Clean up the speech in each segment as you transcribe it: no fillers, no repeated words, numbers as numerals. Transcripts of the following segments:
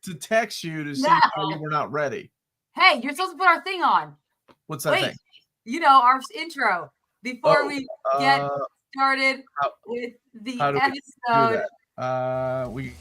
to text you to see how you were not ready. Hey, you're supposed to put our thing on. What's that thing? You know, our intro before we get started with the episode. We.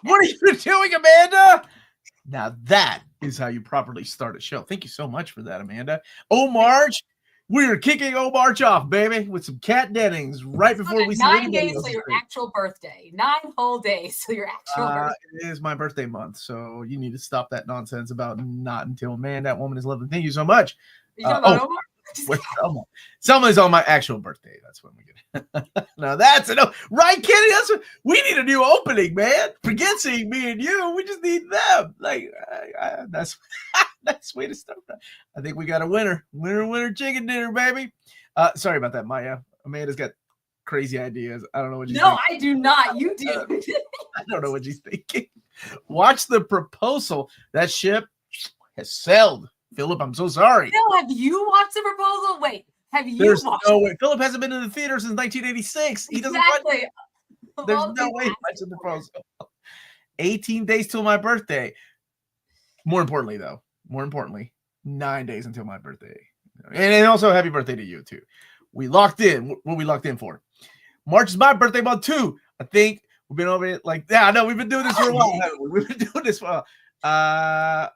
What are you doing, Amanda? Now that is how you properly start a show. Thank you so much for that, Amanda. March, we're kicking March off, baby, with some cat dennings right before we see 9 days till your actual birthday. 9 whole days till your actual birthday. It is my birthday month, so you need to stop that nonsense about not until. Man, that woman is lovely. Thank you so much. Selma is on my actual birthday. That's when we get it. Now that's enough, right, Kenny? That's what we need. A new opening, man. Forget seeing me and you. We just need them. Like that's way to start. I think we got a winner. Winner chicken dinner, baby. Sorry about that, Maya. Amanda's got crazy ideas. I don't know what you're thinking. I do not. You do. I don't know what she's thinking. Watch the proposal. That ship has sailed. Philip, I'm so sorry. No, have you watched the proposal? Wait, have you watched no way. Philip hasn't been in the theater since 1986. He doesn't watch it. There's no way he watched the proposal. 18 days till my birthday. More importantly, 9 days until my birthday. And also happy birthday to you, too. We locked in. What we locked in for? March is my birthday month, too. I think we've been over it like, no, we've been doing this for a while, haven't we? We've been doing this for a while.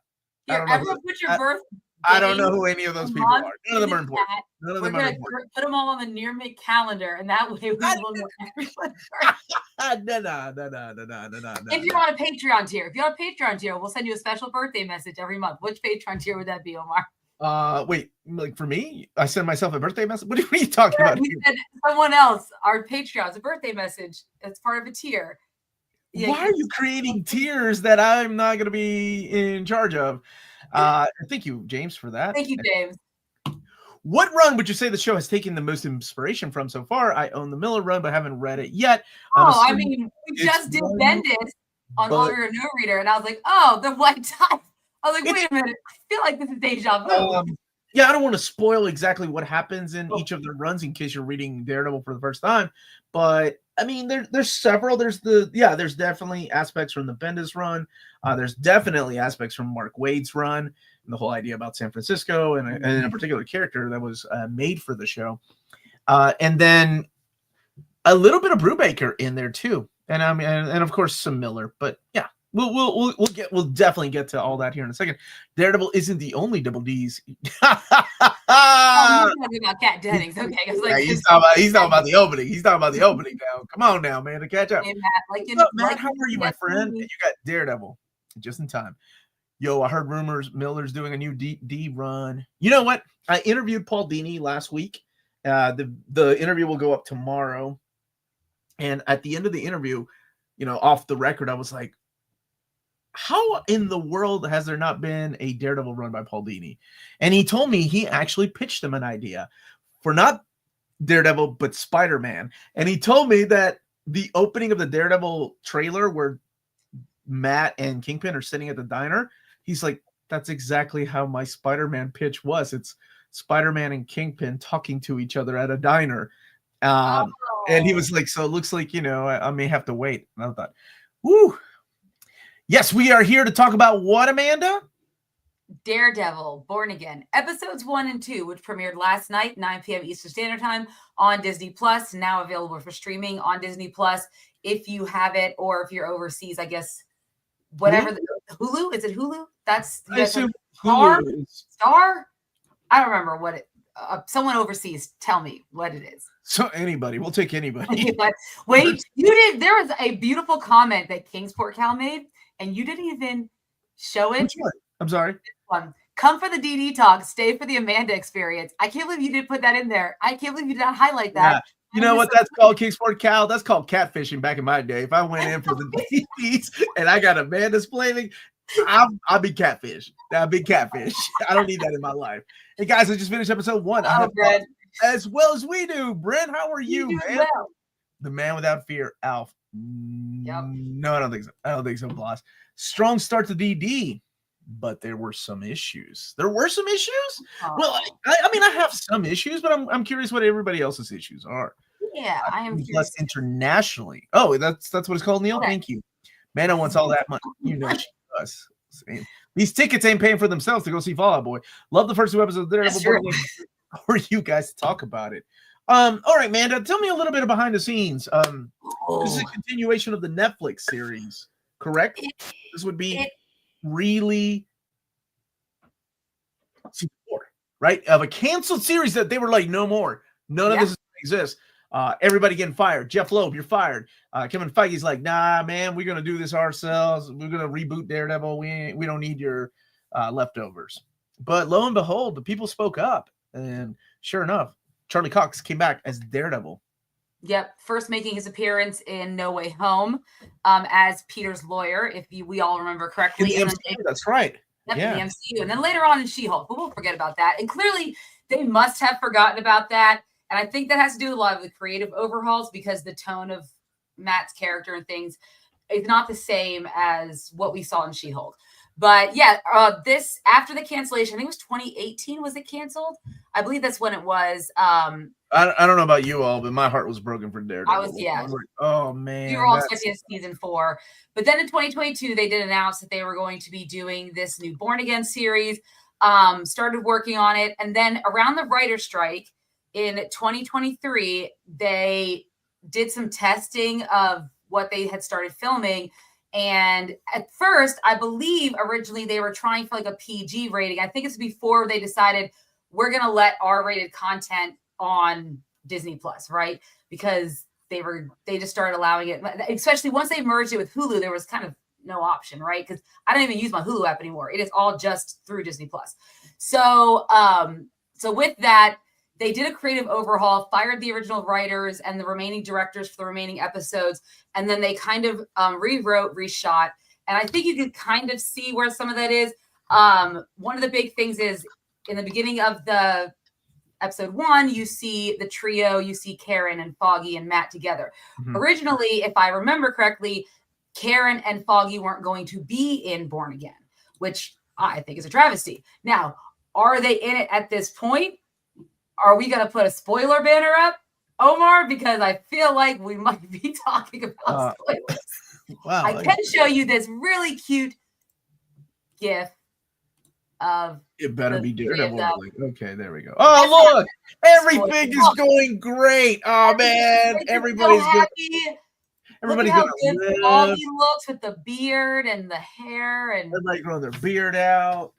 Everyone put your birth. I don't know who any of those people are. None of them are important. None of them are important. Put them all on the near mint calendar, and that way we will know everyone. No. If you're on a Patreon tier, we'll send you a special birthday message every month. Which Patreon tier would that be, Omar? Wait, like for me, I send myself a birthday message. What are you talking about? We said someone else, our Patreon's a birthday message. It's part of a tier. Yeah, why are you creating tiers that I'm not going to be in charge of? Thank you, James, for that. Thank you, James. What run would you say the show has taken the most inspiration from so far? I own the Miller run, but haven't read it yet. We just did Bendis on Audio No Reader, and I was like, the white tie. I was like, wait a minute. I feel like this is deja vu. Yeah, I don't want to spoil exactly what happens in each of the runs in case you're reading Daredevil for the first time, but I mean, there's several. There's definitely aspects from the Bendis run. There's definitely aspects from Mark Waid's run and the whole idea about San Francisco and a particular character that was made for the show. And then a little bit of Brubaker in there too. And I mean, and of course some Miller, but yeah. We'll definitely get to all that here in a second. Daredevil isn't the only double D's. He's talking about Kat Dennings. Okay, he's talking about the opening. He's talking about the opening now. Come on now, man, to catch up. Hey, Matt, how are you, my friend? And you got Daredevil just in time. Yo, I heard rumors Miller's doing a new D run. You know what? I interviewed Paul Dini last week. The interview will go up tomorrow. And at the end of the interview, off the record, I was like, how in the world has there not been a Daredevil run by Paul Dini? And he told me he actually pitched him an idea for not Daredevil, but Spider-Man. And he told me that the opening of the Daredevil trailer where Matt and Kingpin are sitting at the diner, he's like, that's exactly how my Spider-Man pitch was. It's Spider-Man and Kingpin talking to each other at a diner. And he was like, so it looks like, I may have to wait. And I thought, whoo. Yes, we are here to talk about what, Amanda? Daredevil Born Again, episodes 1 and 2, which premiered last night, 9 p.m. Eastern Standard Time on Disney Plus, now available for streaming on Disney Plus. If you have it, or if you're overseas, I guess, whatever. Hulu? Is it Hulu? I assume Star? I don't remember what it. Someone overseas, tell me what it is. So anybody, we'll take anybody. But wait, you did. There was a beautiful comment that Kingsport Cal made. And you didn't even show it. I'm sorry. Come for the DD talk. Stay for the Amanda experience. I can't believe you didn't put that in there. I can't believe you didn't highlight that. Yeah. You know what that's called, Kingsport Cal? That's called catfishing back in my day. If I went in for the DDs and I got Amanda's planning, I'll be catfish. I'll be catfish. I don't need that in my life. Hey guys, I just finished episode 1. I have Brent. As well as we do. Brent, how are you, man? Well. The man without fear, Alf. Yep. No, I don't think so. I don't think so, boss. Strong start to DD, but there were some issues. There were some issues? Oh. Well, I mean, I have some issues, but I'm curious what everybody else's issues are. Yeah, I am curious. Internationally. Oh, that's what it's called, Neil. Okay. Thank you. Mana wants all that money. You know she does. These tickets ain't paying for themselves to go see Fall Out Boy. Love the first 2 episodes of Daredevil for you guys to talk about it. All right, Amanda, tell me a little bit of behind the scenes. This is a continuation of the Netflix series, correct? This would be really right? Of a canceled series that they were like, no more. None of this is going to exist. Everybody getting fired. Jeff Loeb, you're fired. Kevin Feige's like, nah, man, we're going to do this ourselves. We're going to reboot Daredevil. We don't need your leftovers. But lo and behold, the people spoke up. And sure enough, Charlie Cox came back as Daredevil. Yep. First making his appearance in No Way Home as Peter's lawyer, if we all remember correctly. In the MCU, that's right. In the MCU. And then later on in She-Hulk, but we'll forget about that. And clearly they must have forgotten about that. And I think that has to do with a lot of the creative overhauls because the tone of Matt's character and things is not the same as what we saw in She-Hulk. But yeah, this after the cancellation, I think it was 2018. Was it canceled? I believe that's when it was. I don't know about you all, but my heart was broken for Daredevil. I was like, oh man, we were all expecting season 4. But then in 2022, they did announce that they were going to be doing this new Born Again series. Started working on it, and then around the writer's strike in 2023, they did some testing of what they had started filming. And at first, I believe originally they were trying for like a PG rating. I think it's before they decided we're going to let R-rated content on Disney Plus, right? Because they just started allowing it, especially once they merged it with Hulu, there was kind of no option, right? Because I don't even use my Hulu app anymore. It is all just through Disney Plus. So with that, they did a creative overhaul, fired the original writers and the remaining directors for the remaining episodes, and then they kind of rewrote, reshot. And I think you can kind of see where some of that is. One of the big things is in the beginning of the episode 1, you see the trio, you see Karen and Foggy and Matt together. Mm-hmm. Originally, if I remember correctly, Karen and Foggy weren't going to be in Born Again, which I think is a travesty. Now, are they in it at this point? Are we going to put a spoiler banner up, Omar? Because I feel like we might be talking about spoilers. Wow, I can show you this really cute GIF of. It better be Daredevil. Okay, there we go. Oh, look, everything is going great. Oh man, everybody's so happy. Everybody's how good Foggy looks with the beard and the hair, and everybody growing their beard out.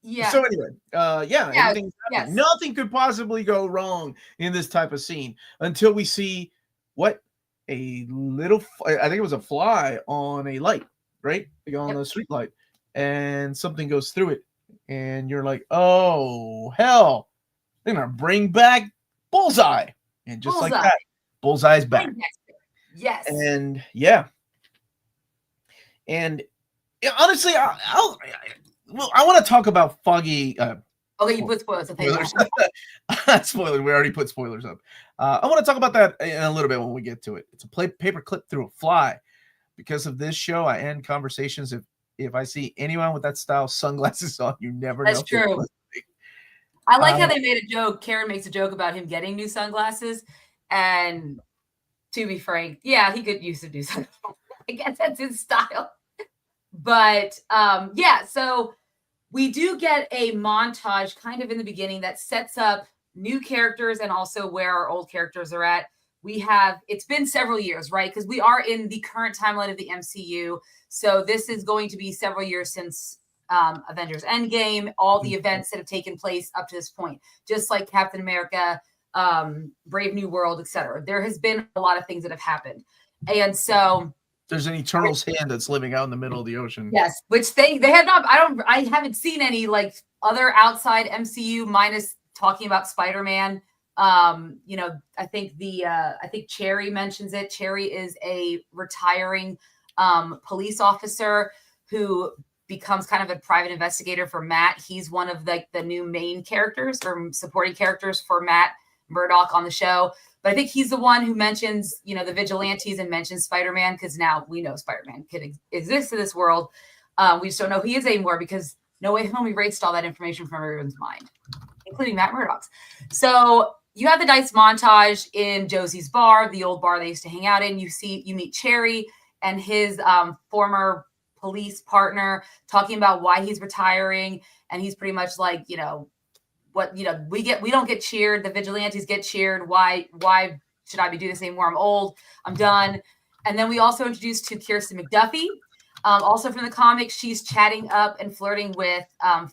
Yeah. So anyway, everything's happening. Nothing could possibly go wrong in this type of scene until we see I think it was a fly on a light, right? On the street light, and something goes through it, and you're like, oh hell, they're gonna bring back Bullseye, and just like that, Bullseye's back. Yes. And honestly, I want to talk about Foggy. Okay, you put spoilers up. Spoilers. We already put spoilers up. I want to talk about that in a little bit when we get to it. It's a paper clip through a fly. Because of this show, I end conversations if I see anyone with that style sunglasses on. You never know. That's true. I like how they made a joke. Karen makes a joke about him getting new sunglasses, and to be frank, yeah, he could use some new sunglasses. I guess that's his style. But so we do get a montage kind of in the beginning that sets up new characters and also where our old characters are at. It's been several years, right? Because we are in the current timeline of the MCU. So this is going to be several years since Avengers Endgame, all the events that have taken place up to this point, just like Captain America, Brave New World, etc. There has been a lot of things that have happened. And so there's an Eternal's hand that's living out in the middle of the ocean. Yes, which they have not. I haven't seen any like other outside MCU minus talking about Spider-Man. I think Cherry mentions it. Cherry is a retiring police officer. who becomes kind of a private investigator for Matt. He's one of the new main characters or supporting characters for Matt Murdock on the show. But I think he's the one who mentions, you know, the vigilantes and mentions Spider-Man, because now we know Spider-Man could exist in this world. We just don't know who he is anymore because No Way Home erased all that information from everyone's mind, including Matt Murdock's. So you have the dice montage in Josie's bar, the old bar they used to hang out in. You meet Cherry and his former police partner talking about why he's retiring. And he's pretty much like, you know, what, you know, we don't get cheered. The vigilantes get cheered. Why should I be doing this anymore? I'm old. I'm done. And then we also introduced to Kirsten McDuffie. Also from the comics, she's chatting up and flirting with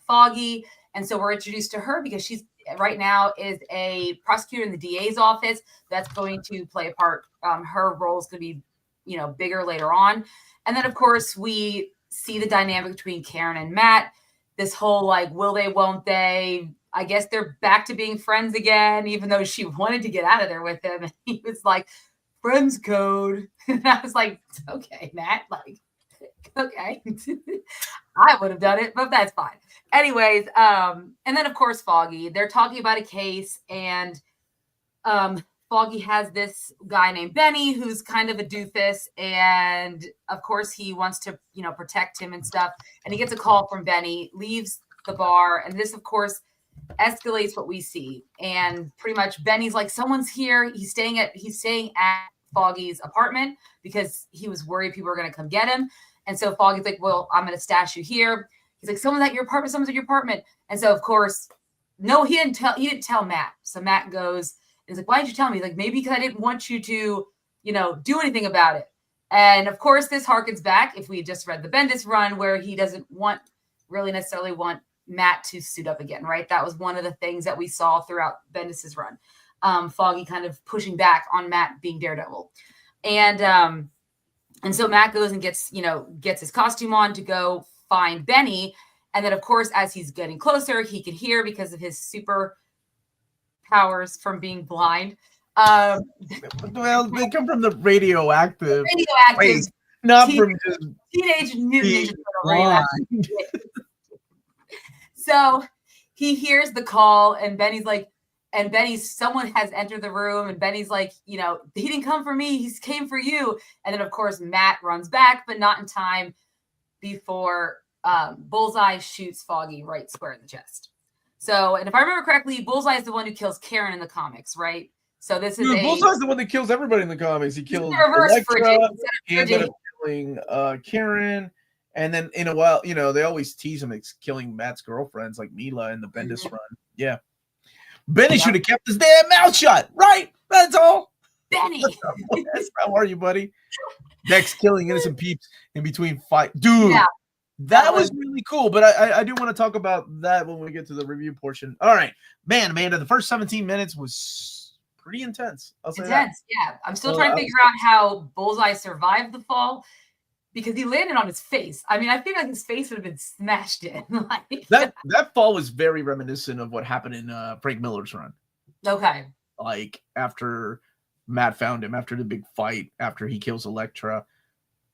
Foggy. And so we're introduced to her because she's right now is a prosecutor in the DA's office. That's going to play a part. Her role is going to be, you know, bigger later on. And then, of course, we see the dynamic between Karen and Matt. This whole, like, will they, won't they? I guess they're back to being friends again, even though she wanted to get out of there with him. And he was like, friends code. And I was like, okay, Matt, like, okay. I would have done it, but that's fine. Anyways, and then, of course, Foggy. They're talking about a case, and Foggy has this guy named Benny who's kind of a doofus, and of course he wants to, you know, protect him and stuff. And he gets a call from Benny, leaves the bar, and this, of course, escalates what we see. And pretty much Benny's like, someone's here. He's staying at Foggy's apartment because he was worried people were going to come get him. And so Foggy's like, well, I'm going to stash you here. He's like, someone's at your apartment. And so, of course, no, he didn't tell Matt. So Matt goes, and he's like, why didn't you tell me? He's like, maybe because I didn't want you to, you know, do anything about it. And of course, this harkens back, if we just read the Bendis run, where he doesn't really necessarily want Matt to suit up again, right? That was one of the things that we saw throughout Bendis's run. Foggy kind of pushing back on Matt being Daredevil. And so Matt goes and gets his costume on to go find Benny. And then, of course, as he's getting closer, he can hear because of his super powers from being blind. Well, they come from the radioactive waste, not from just Teenage Mutant Ninja Turtle. So he hears the call, and Benny's like, someone has entered the room, and Benny's like, you know, he didn't come for me, he came for you. And then, of course, Matt runs back, but not in time before Bullseye shoots Foggy right square in the chest. So, and if I remember correctly, Bullseye is the one who kills Karen in the comics, right? So this is Bullseye's the one that kills everybody in the comics. He kills Elektra, he ended up killing Karen. And then in a while, you know, they always tease him as killing Matt's girlfriends like Mila in the Bendis run. Yeah. Benny should have kept his damn mouth shut, right? That's all. Benny. How are you, buddy? Next, killing innocent peeps in between fight. Dude, that was really cool. But I do want to talk about that when we get to the review portion. All right. Man, Amanda, the first 17 minutes was pretty intense. I'll say intense, yeah. I'm still trying to figure out how Bullseye survived the fall, because he landed on his face. I mean, I feel like his face would have been smashed in. that fall was very reminiscent of what happened in Frank Miller's run. Okay. Like after Matt found him, after the big fight, after he kills Elektra,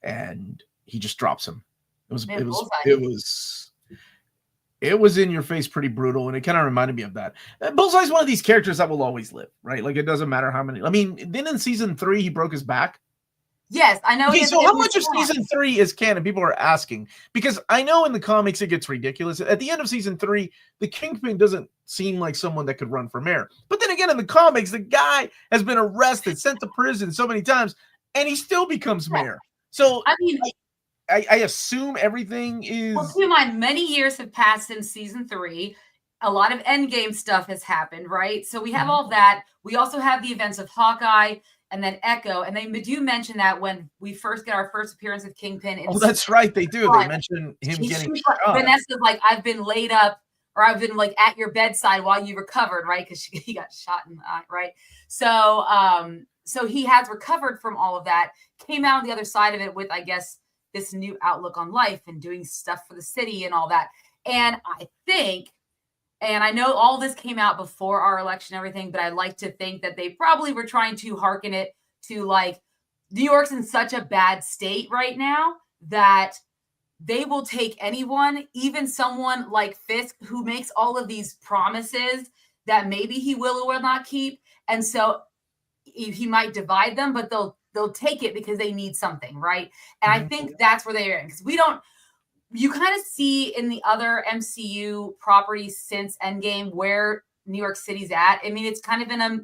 and he just drops him. It was in your face, pretty brutal, and it kind of reminded me of that. Bullseye's one of these characters that will always live, right? Like it doesn't matter how many. I mean, then in season 3 he broke his back. Yes, I know. Okay, so how much of season 3 is canon? People are asking, because I know in the comics it gets ridiculous. At the end of season 3, the Kingpin doesn't seem like someone that could run for mayor. But then again, in the comics, the guy has been arrested, sent to prison so many times, and he still becomes mayor. So I mean, I assume everything is. Well, keep in mind, many years have passed since season 3. A lot of Endgame stuff has happened, right? So we have all that. We also have the events of Hawkeye. And then Echo, and they do mention that when we first get our first appearance with Kingpin. That's right, they do. They mention him getting shot. Vanessa's like, I've been laid up, or I've been like at your bedside while you recovered, right? Because he got shot in the eye, right? So, so he has recovered from all of that. Came out on the other side of it with, I guess, this new outlook on life and doing stuff for the city and all that. And I think. And I know all this came out before our election and everything, but I like to think that they probably were trying to hearken it to, like, New York's in such a bad state right now that they will take anyone, even someone like Fisk, who makes all of these promises that maybe he will or will not keep. And so he might divide them, but they'll take it because they need something, right? And I think that's where they're in, because you kind of see in the other MCU properties since Endgame where New York City's at. I mean, it's kind of in a,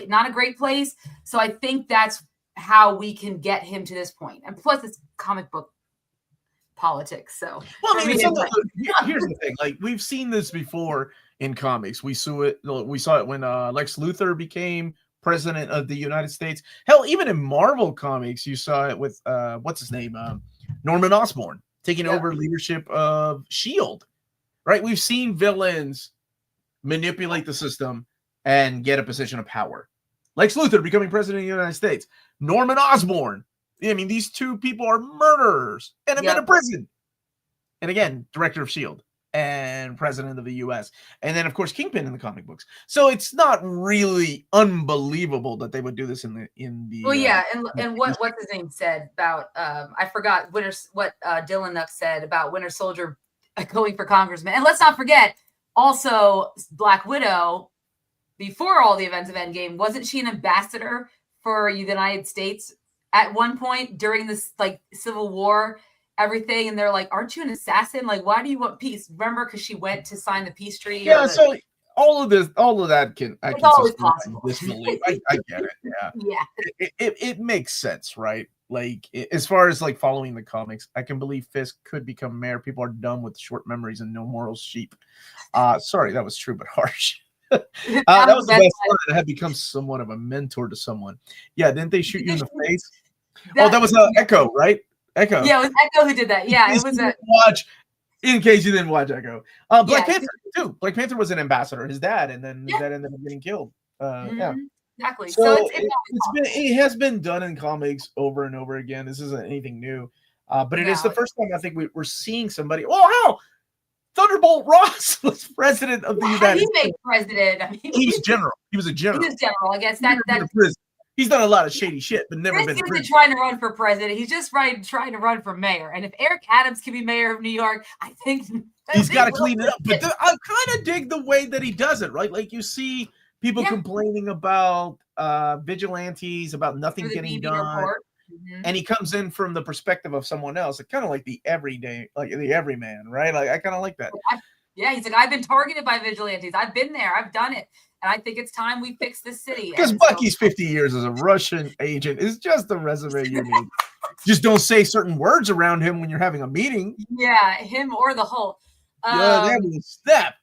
not a great place. So I think that's how we can get him to this point. And plus it's comic book politics. So well, I mean, here's the thing. Like, we've seen this before in comics. We saw it when Lex Luthor became president of the United States. Hell, even in Marvel comics, you saw it with what's his name? Norman Osborn taking over leadership of S.H.I.E.L.D. Right? We've seen villains manipulate the system and get a position of power. Lex Luthor becoming president of the United States. Norman Osborn. I mean, these two people are murderers and have been in prison. And again, director of S.H.I.E.L.D. and president of the U.S. And then, of course, Kingpin in the comic books. So it's not really unbelievable that they would do this in the. Well, yeah, and what's his name said about I forgot what Dylan Nuck said about Winter Soldier going for congressman. And let's not forget, also Black Widow, before all the events of Endgame, wasn't she an ambassador for the United States at one point during this Civil War? Everything, and they're like, aren't you an assassin? Like, why do you want peace? Remember, because she went to sign the peace treaty. So all of that can it's always possible. I get it. Yeah, it makes sense, right? Like, as far as following the comics, I can believe Fisk could become mayor. People are dumb with short memories and no moral sheep. Sorry, that was true but harsh. That was the best line. I had become somewhat of a mentor to someone. Yeah, didn't they shoot you in the face? That was Echo, right? Echo. Yeah, it was Echo who did that. Yeah, it was in case you didn't watch Echo. Black Panther too. Black Panther was an ambassador, his dad, and then his dad ended up getting killed. Yeah, exactly. So it has been done in comics over and over again. This isn't anything new, but it is the first time I think we're seeing somebody. Oh, hell, Thunderbolt Ross was president of the United States. He made president. I mean, he was general. He was a general. He was general. I guess he's done a lot of shady shit, but never been. He isn't trying to run for president. He's just trying to run for mayor. And if Eric Adams can be mayor of New York, I think he's got to clean it up. But I kind of dig the way that he does it, right? Like, you see people complaining about vigilantes, about nothing getting done. And he comes in from the perspective of someone else, kind of like the everyday, like the everyman, right? Like, I kind of like that. He's like, I've been targeted by vigilantes. I've been there. I've done it. And I think it's time we fix this city. Because Bucky's 50 years as a Russian agent is just the resume you need. Just don't say certain words around him when you're having a meeting. Yeah, him or the Hulk. That was a step.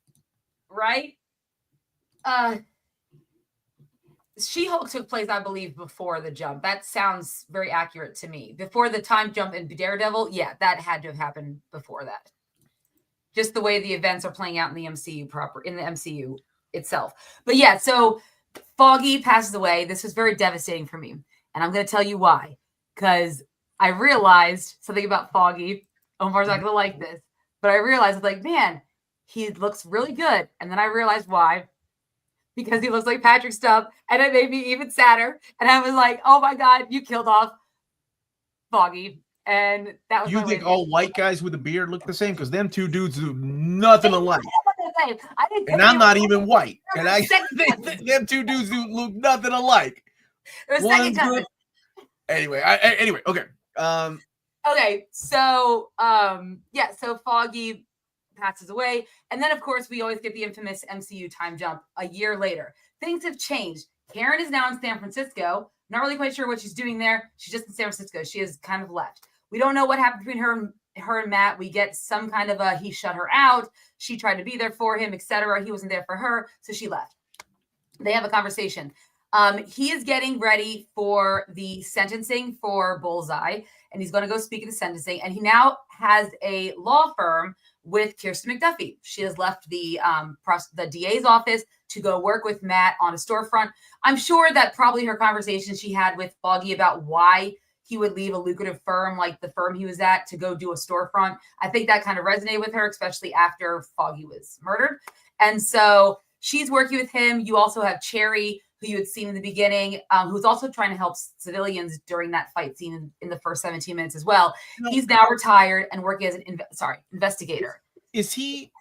Right? She-Hulk took place, I believe, before the jump. That sounds very accurate to me. Before the time jump in Daredevil, that had to have happened before that. Just the way the events are playing out in the MCU itself. But so Foggy passes away. This was very devastating for me. And I'm going to tell you why. Because I realized something about Foggy. Omar's not going to like this. But I realized, man, he looks really good. And then I realized why. Because he looks like Patrick Stubb. And it made me even sadder. And I was like, oh my God, you killed off Foggy. And that was. You think all white guys with a beard look the same? Because them two dudes do nothing alike. And I'm not even white. And I think them two dudes do look nothing alike. Anyway, okay. Okay, so so Foggy passes away, and then of course we always get the infamous MCU time jump a year later. Things have changed. Karen is now in San Francisco. Not really quite sure what she's doing there. She's just in San Francisco. She has kind of left. We don't know what happened between her and Matt. We get some kind of he shut her out. She tried to be there for him, etc. He wasn't there for her, so she left. They have a conversation. He is getting ready for the sentencing for Bullseye, and he's going to go speak at the sentencing. And he now has a law firm with Kirsten McDuffie. She has left the DA's office to go work with Matt on a storefront. I'm sure that probably her conversation she had with Foggy about why he would leave a lucrative firm like the firm he was at to go do a storefront. I think that kind of resonated with her, especially after Foggy was murdered. And so she's working with him. You also have Cherry, who you had seen in the beginning, who's also trying to help civilians during that fight scene in the first 17 minutes as well. He's now retired and working as an investigator. Is he?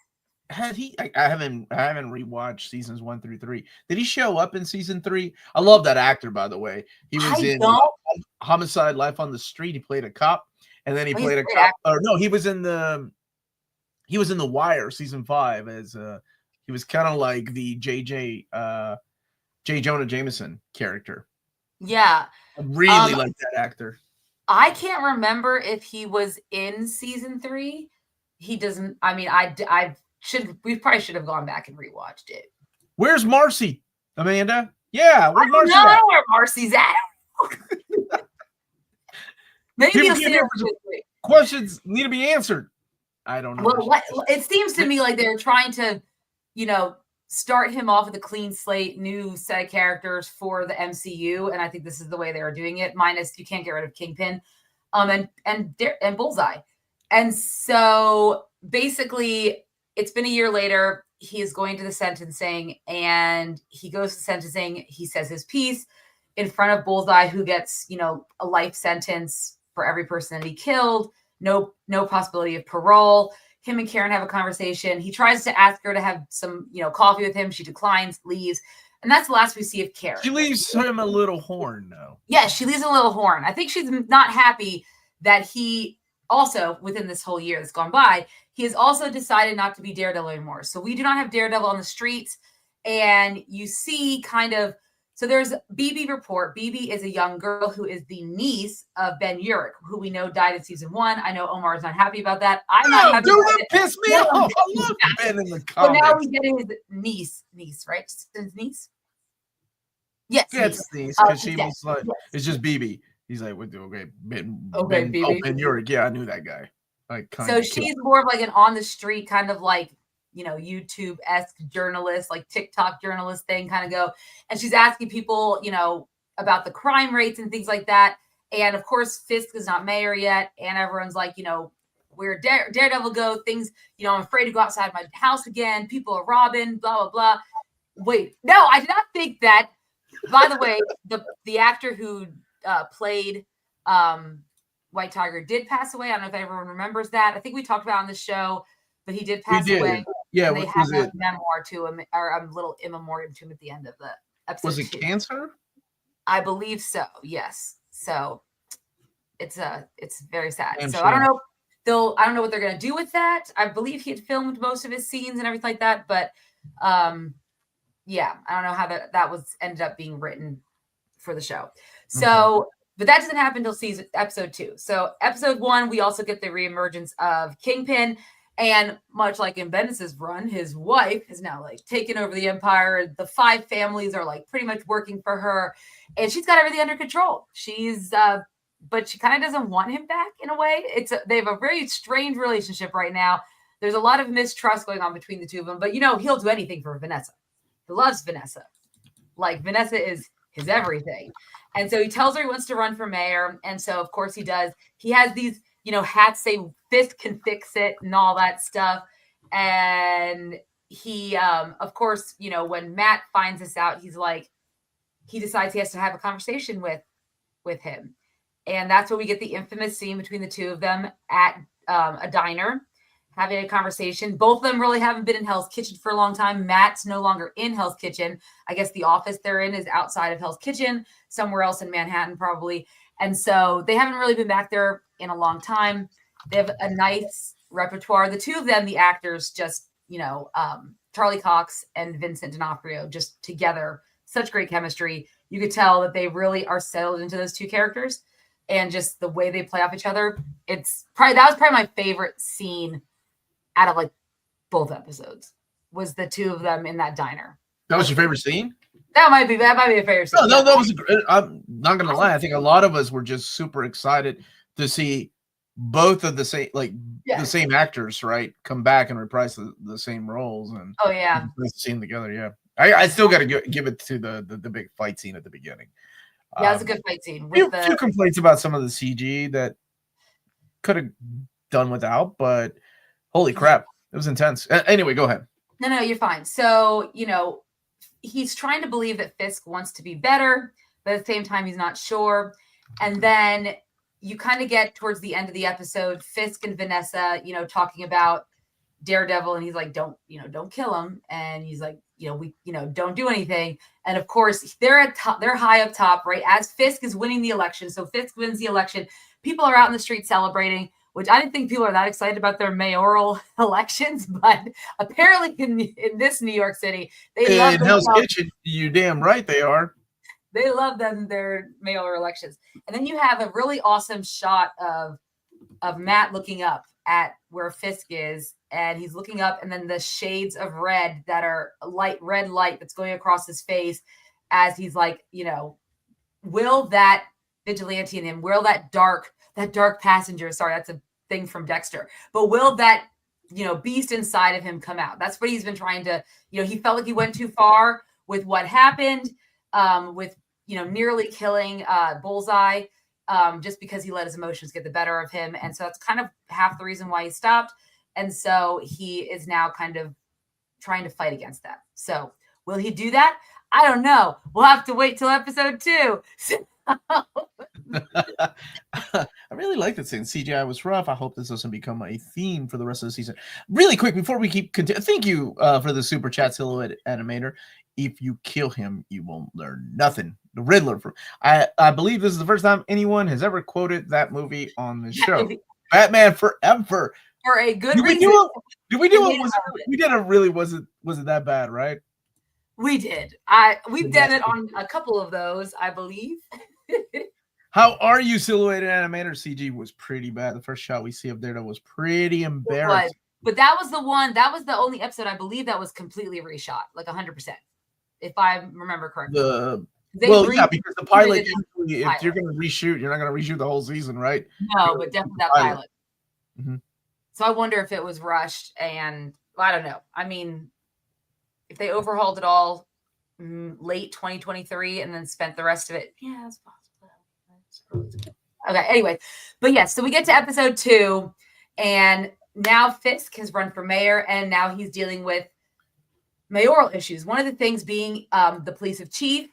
I haven't rewatched seasons 1 through 3. Did he show up in season 3? I love that actor, by the way. He was in Homicide: Life on the Street. He played a cop, and then he played a cop. Or no, he was in the Wire season 5 as he was kind of like the J. Jonah Jameson character. Yeah, I really like that actor. I can't remember if he was in season 3. He doesn't. I mean, we probably should have gone back and rewatched it. Where's Marcy, Amanda? Yeah, where's Marcy? I don't know where Marcy's at. Maybe questions need to be answered. I don't know. Well, it seems to me like they're trying to, start him off with a clean slate, new set of characters for the MCU, and I think this is the way they are doing it. Minus, you can't get rid of Kingpin, and Bullseye, and so basically, it's been a year later. He is going to the sentencing, and he goes to sentencing. He says his piece in front of Bullseye, who gets a life sentence for every person that he killed. No possibility of parole. Him and Karen have a conversation. He tries to ask her to have some, coffee with him. She declines, leaves. And that's the last we see of Karen. She leaves him a little horn, though. Yeah, she leaves a little horn. I think she's not happy that he also, within this whole year that's gone by, he has also decided not to be Daredevil anymore. So we do not have Daredevil on the streets. And you see so there's BB report. BB is a young girl who is the niece of Ben Urich, who we know died in season 1. I know Omar is not happy about that. I'm not happy about it. That pissed me off. I love Ben in the comments. But now we get his niece, right? His niece? Yes. Yeah, it's niece, because she was like, it's just BB. He's like, Ben Urich. Yeah, I knew that guy. So she's more of like an on the street kind of like, YouTube-esque journalist, like TikTok journalist thing kind of go. And she's asking people, about the crime rates and things like that. And of course, Fisk is not mayor yet. And everyone's like, where Daredevil go, things, I'm afraid to go outside my house again. People are robbing, blah, blah, blah. Wait, no, I did not think that. By the way, the actor who played White Tiger did pass away. I don't know if everyone remembers that. I think we talked about it on the show, but he did pass away. Yeah, they have a memoir to him, or a little in memoriam to him at the end of the episode. Was it cancer? I believe so. Yes. So it's very sad. So I don't know. I don't know what they're gonna do with that. I believe he had filmed most of his scenes and everything like that, but yeah, I don't know how that was ended up being written for the show. So, but that doesn't happen until episode 2. So episode 1, we also get the reemergence of Kingpin. And much like in Bendis' run, his wife has now taken over the empire. The 5 families are pretty much working for her, and she's got everything under control. She's, but she kind of doesn't want him back in a way. They have a very strange relationship right now. There's a lot of mistrust going on between the two of them, but he'll do anything for Vanessa. He loves Vanessa. Vanessa is his everything. And so he tells her he wants to run for mayor. And so of course he does. He has these, hats say Fisk can fix it and all that stuff. And he, of course, when Matt finds this out, he decides he has to have a conversation with him. And that's when we get the infamous scene between the two of them at a diner, having a conversation. Both of them really haven't been in Hell's Kitchen for a long time. Matt's no longer in Hell's Kitchen. I guess the office they're in is outside of Hell's Kitchen, somewhere else in Manhattan, probably. And so they haven't really been back there in a long time. They have a nice repertoire. The two of them, the actors, just, Charlie Cox and Vincent D'Onofrio, just together, such great chemistry. You could tell that they really are settled into those two characters, and just the way they play off each other. That was probably my favorite scene out of both episodes, was the two of them in that diner. That was your favorite scene? That might be a favorite scene. No, that was. I'm not gonna lie. I think a lot of us were just super excited to see both of the same, the same actors, right, come back and reprise the same roles. And scene together. Yeah, I still got to give it to the big fight scene at the beginning. Yeah, it was a good fight scene. Few complaints about some of the CG that could have done without, but holy crap, it was intense. Anyway, go ahead. No, you're fine. So, he's trying to believe that Fisk wants to be better, but at the same time, he's not sure. And then you kind of get towards the end of the episode, Fisk and Vanessa, talking about Daredevil, and he's like, don't kill him. And he's like, don't do anything. And of course, they're high up top, right? As Fisk is winning the election. So Fisk wins the election. People are out in the street celebrating, which I didn't think people are that excited about their mayoral elections, but apparently in this New York City, they love in Hell's Kitchen. You damn right they are. They love their mayoral elections. And then you have a really awesome shot of Matt looking up at where Fisk is, and he's looking up, and then the shades of red that are red light that's going across his face as he's like, will that vigilante in him, will that dark passenger, sorry, that's a thing from Dexter, but will that, beast inside of him come out? That's what he's been trying to, he felt like he went too far with what happened, with, nearly killing Bullseye, just because he let his emotions get the better of him. And so that's kind of half the reason why he stopped. And so he is now kind of trying to fight against that. So will he do that? I don't know. We'll have to wait till episode 2. I really like that scene. CGI was rough. I hope this doesn't become a theme for the rest of the season. Really quick, before we keep continuing, thank you for the super chat, Silhouette Animator. If you kill him, you won't learn nothing. The Riddler. I believe this is the first time anyone has ever quoted that movie on the show. Batman Forever. For a good reason. Did we do it? We did it really wasn't that bad, right? We did. We've done it on a couple of those, I believe. How are you, Silhouette Animator? CG was pretty bad. The first shot we see of Daredevil was pretty embarrassing. But that was the one. That was the only episode I believe that was completely reshot, like 100%, if I remember correctly. Because the pilot, usually, if you're going to reshoot, you're not going to reshoot the whole season, right? No, but definitely that pilot. Mm-hmm. So I wonder if it was rushed, and I don't know. I mean, if they overhauled it all late 2023 and then spent the rest of it, yeah, that's possible. Okay, anyway, but yes, so we get to episode 2, and now Fisk has run for mayor, and now he's dealing with mayoral issues. One of the things being the police chief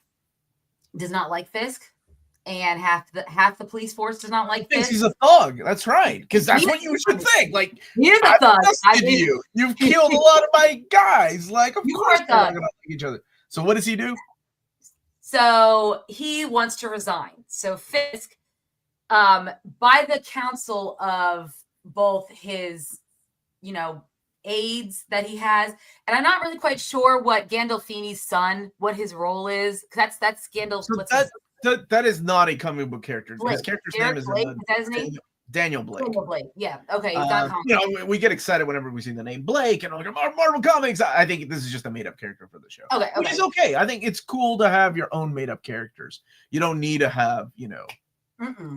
does not like Fisk, and half the police force does not like Fisk. He's a thug. That's right, because that's what you should think. Like, he's a thug. You've killed a lot of my guys. Like, of course they're not gonna like each other. So what does he do? So he wants to resign. So Fisk, by the counsel of both his, aides that he has, and I'm not really quite sure what Gandolfini's son, what his role is. That's Gandalf. So that is not a comic book character. Blake. His character's name is Blake. Is that his name? Daniel Blake. Blake. Yeah. Okay. We get excited whenever we see the name Blake and like Marvel Comics. I think this is just a made-up character for the show. Okay. Which is okay. I think it's cool to have your own made-up characters. You don't need to have,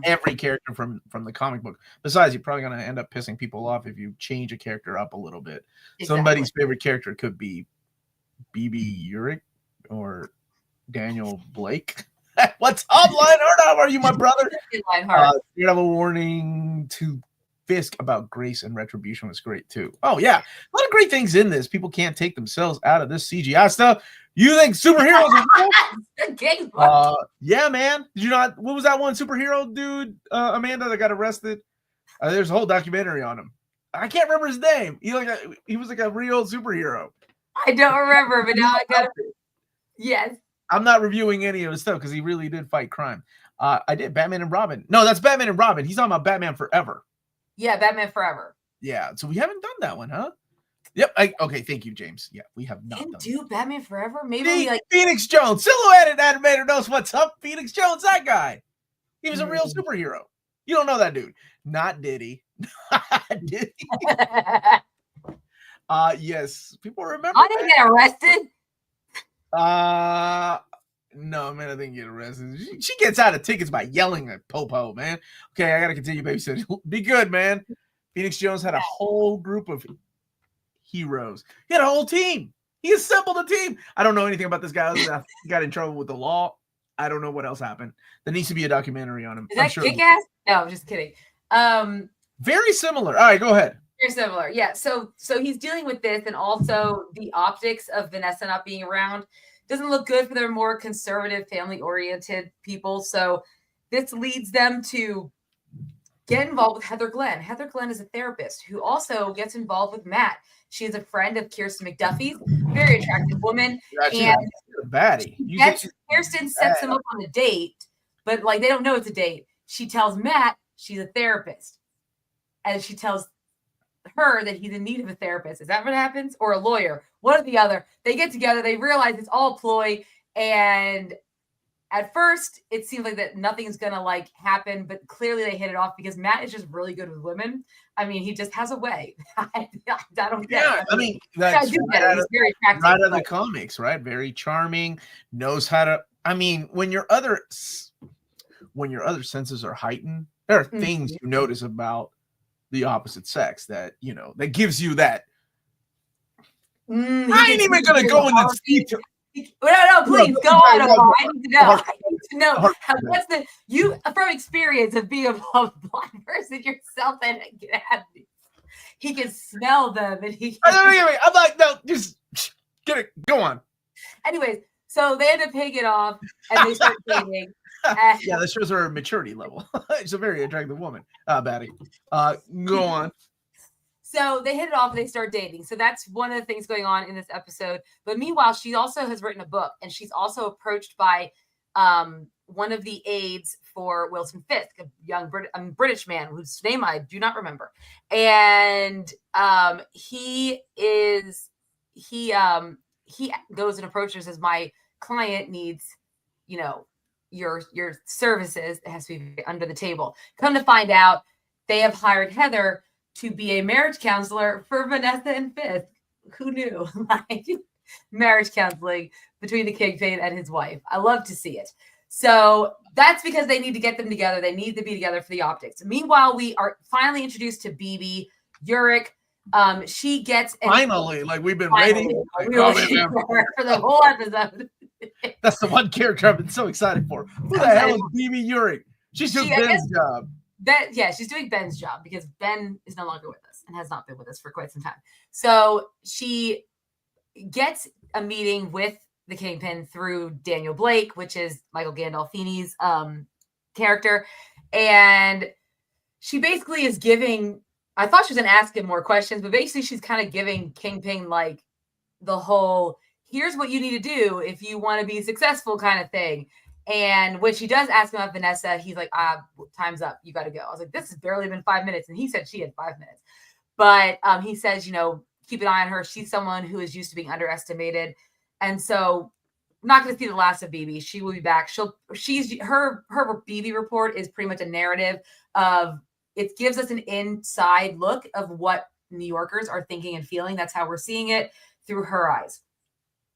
every character from the comic book. Besides, you're probably going to end up pissing people off if you change a character up a little bit. Exactly. Somebody's favorite character could be BB Urich or Daniel Blake. What's up, Lionheart? How are you, my brother? Daredevil warning to Fisk about grace and retribution was great too. Oh yeah, a lot of great things in this. People can't take themselves out of this CGI stuff. You think superheroes are cool? Yeah, man. Did you not? What was that one superhero dude, Amanda, that got arrested? There's a whole documentary on him. I can't remember his name. He was like a real superhero. I don't remember, but now I got it. Yes. I'm not reviewing any of his stuff because he really did fight crime. I did Batman and Robin. No, that's Batman and Robin. He's talking about Batman Forever. Yeah, Batman Forever. Yeah, so we haven't done that one, huh? Yep. Okay, thank you, James. Yeah, we have not done Batman Forever. Maybe Phoenix Jones, Silhouetted Animator knows what's up. Phoenix Jones, that guy. He was a real superhero. You don't know that dude. Not Diddy. Diddy. Yes, people remember. I didn't get arrested. No, man, I didn't get arrested. She gets out of tickets by yelling at Popo, man. Okay, I gotta continue babysitting. Be good, man. Phoenix Jones had a whole group of heroes. He had a whole team. He assembled a team. I don't know anything about this guy. He got in trouble with the law. I don't know what else happened. There needs to be a documentary on him. Is that Kick-Ass? No, I'm just kidding. Very similar. All right, go ahead. Very similar. Yeah. So he's dealing with this, and also the optics of Vanessa not being around doesn't look good for their more conservative, family-oriented people. So this leads them to get involved with Heather Glenn. Heather Glenn is a therapist who also gets involved with Matt. She is a friend of Kirsten McDuffie's, very attractive woman. Yeah, and a baddie. Kirsten sets them up on a date, but like they don't know it's a date. She tells Matt she's a therapist, and she tells her that he's in need of a therapist. Is that what happens? Or a lawyer? One or the other. They get together. They realize it's all a ploy, and at first, it seems like that nothing's going to like happen, but clearly they hit it off because Matt is just really good with women. I mean, he just has a way. I don't get it. I mean, that's right out of the comics, right? Very charming, knows how to, I mean, when your other senses are heightened, there are things you notice about the opposite sex that, you know, that gives you that. I ain't even going to go into detail. No, please go on. I need to know. What's the from experience of being a blind person yourself, and he can smell them, and I'm like, no, just get it. Go on. Anyways, so they end up paying it off, and they start dating. Yeah, that shows her maturity level. She's a very attractive woman, Batty. Go on. So they hit it off and they start dating. So that's one of the things going on in this episode. But meanwhile, she also has written a book, and she's also approached by one of the aides for Wilson Fisk, a young British man whose name I do not remember. And he goes and approaches as my client needs, you know, your services. It has to be under the table. Come to find out, they have hired Heather to be a marriage counselor for Vanessa and Fisk. Who knew? Like, marriage counseling between the Kingpin and his wife. I love to see it. So that's because they need to get them together. They need to be together for the optics. Meanwhile, we are finally introduced to BB Urich. She gets finally, like we've been waiting for the whole episode. That's the one character I've been so excited for. Who the hell is BB Urich? She's doing Ben's job. She's doing Ben's job because Ben is no longer with us and has not been with us for quite some time. So she gets a meeting with the Kingpin through Daniel Blake, which is Michael Gandolfini's character. And she basically is giving, I thought she was going to ask him more questions, but basically she's kind of giving Kingpin like the whole, here's what you need to do if you want to be successful kind of thing. And when she does ask him about Vanessa, he's like, time's up. You got to go. I was like, this has barely been 5 minutes. And he said she had 5 minutes. But he says, you know, keep an eye on her. She's someone who is used to being underestimated. And so I'm not going to see the last of BB. She will be back. Her BB report is pretty much a narrative of, it gives us an inside look of what New Yorkers are thinking and feeling. That's how we're seeing it through her eyes.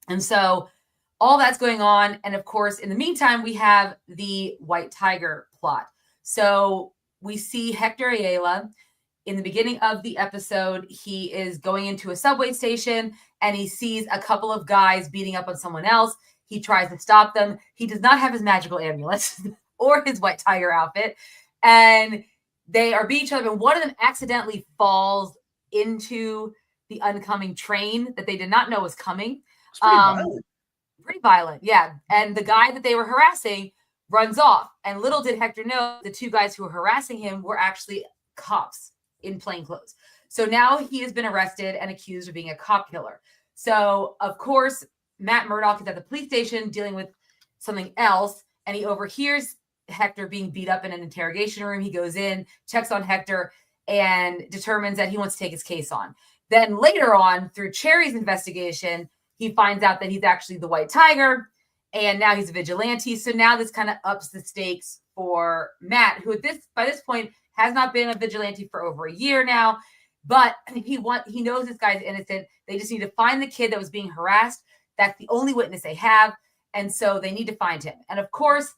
And so all that's going on. And of course, in the meantime, we have the White Tiger plot. So we see Hector Ayala in the beginning of the episode. He is going into a subway station and he sees a couple of guys beating up on someone else. He tries to stop them. He does not have his magical amulet or his White Tiger outfit. And they are beating each other. And one of them accidentally falls into the oncoming train that they did not know was coming. Pretty violent, yeah. And the guy that they were harassing runs off. And little did Hector know, the two guys who were harassing him were actually cops in plain clothes. So now he has been arrested and accused of being a cop killer. So, of course, Matt Murdock is at the police station dealing with something else, and he overhears Hector being beat up in an interrogation room. He goes in, checks on Hector, and determines that he wants to take his case on. Then later on, through Cherry's investigation, he finds out that he's actually the White Tiger, and now he's a vigilante. So now this kind of ups the stakes for Matt, who by this point has not been a vigilante for over a year now, but he knows this guy's innocent. They just need to find the kid that was being harassed. That's the only witness they have, and so they need to find him. And of course,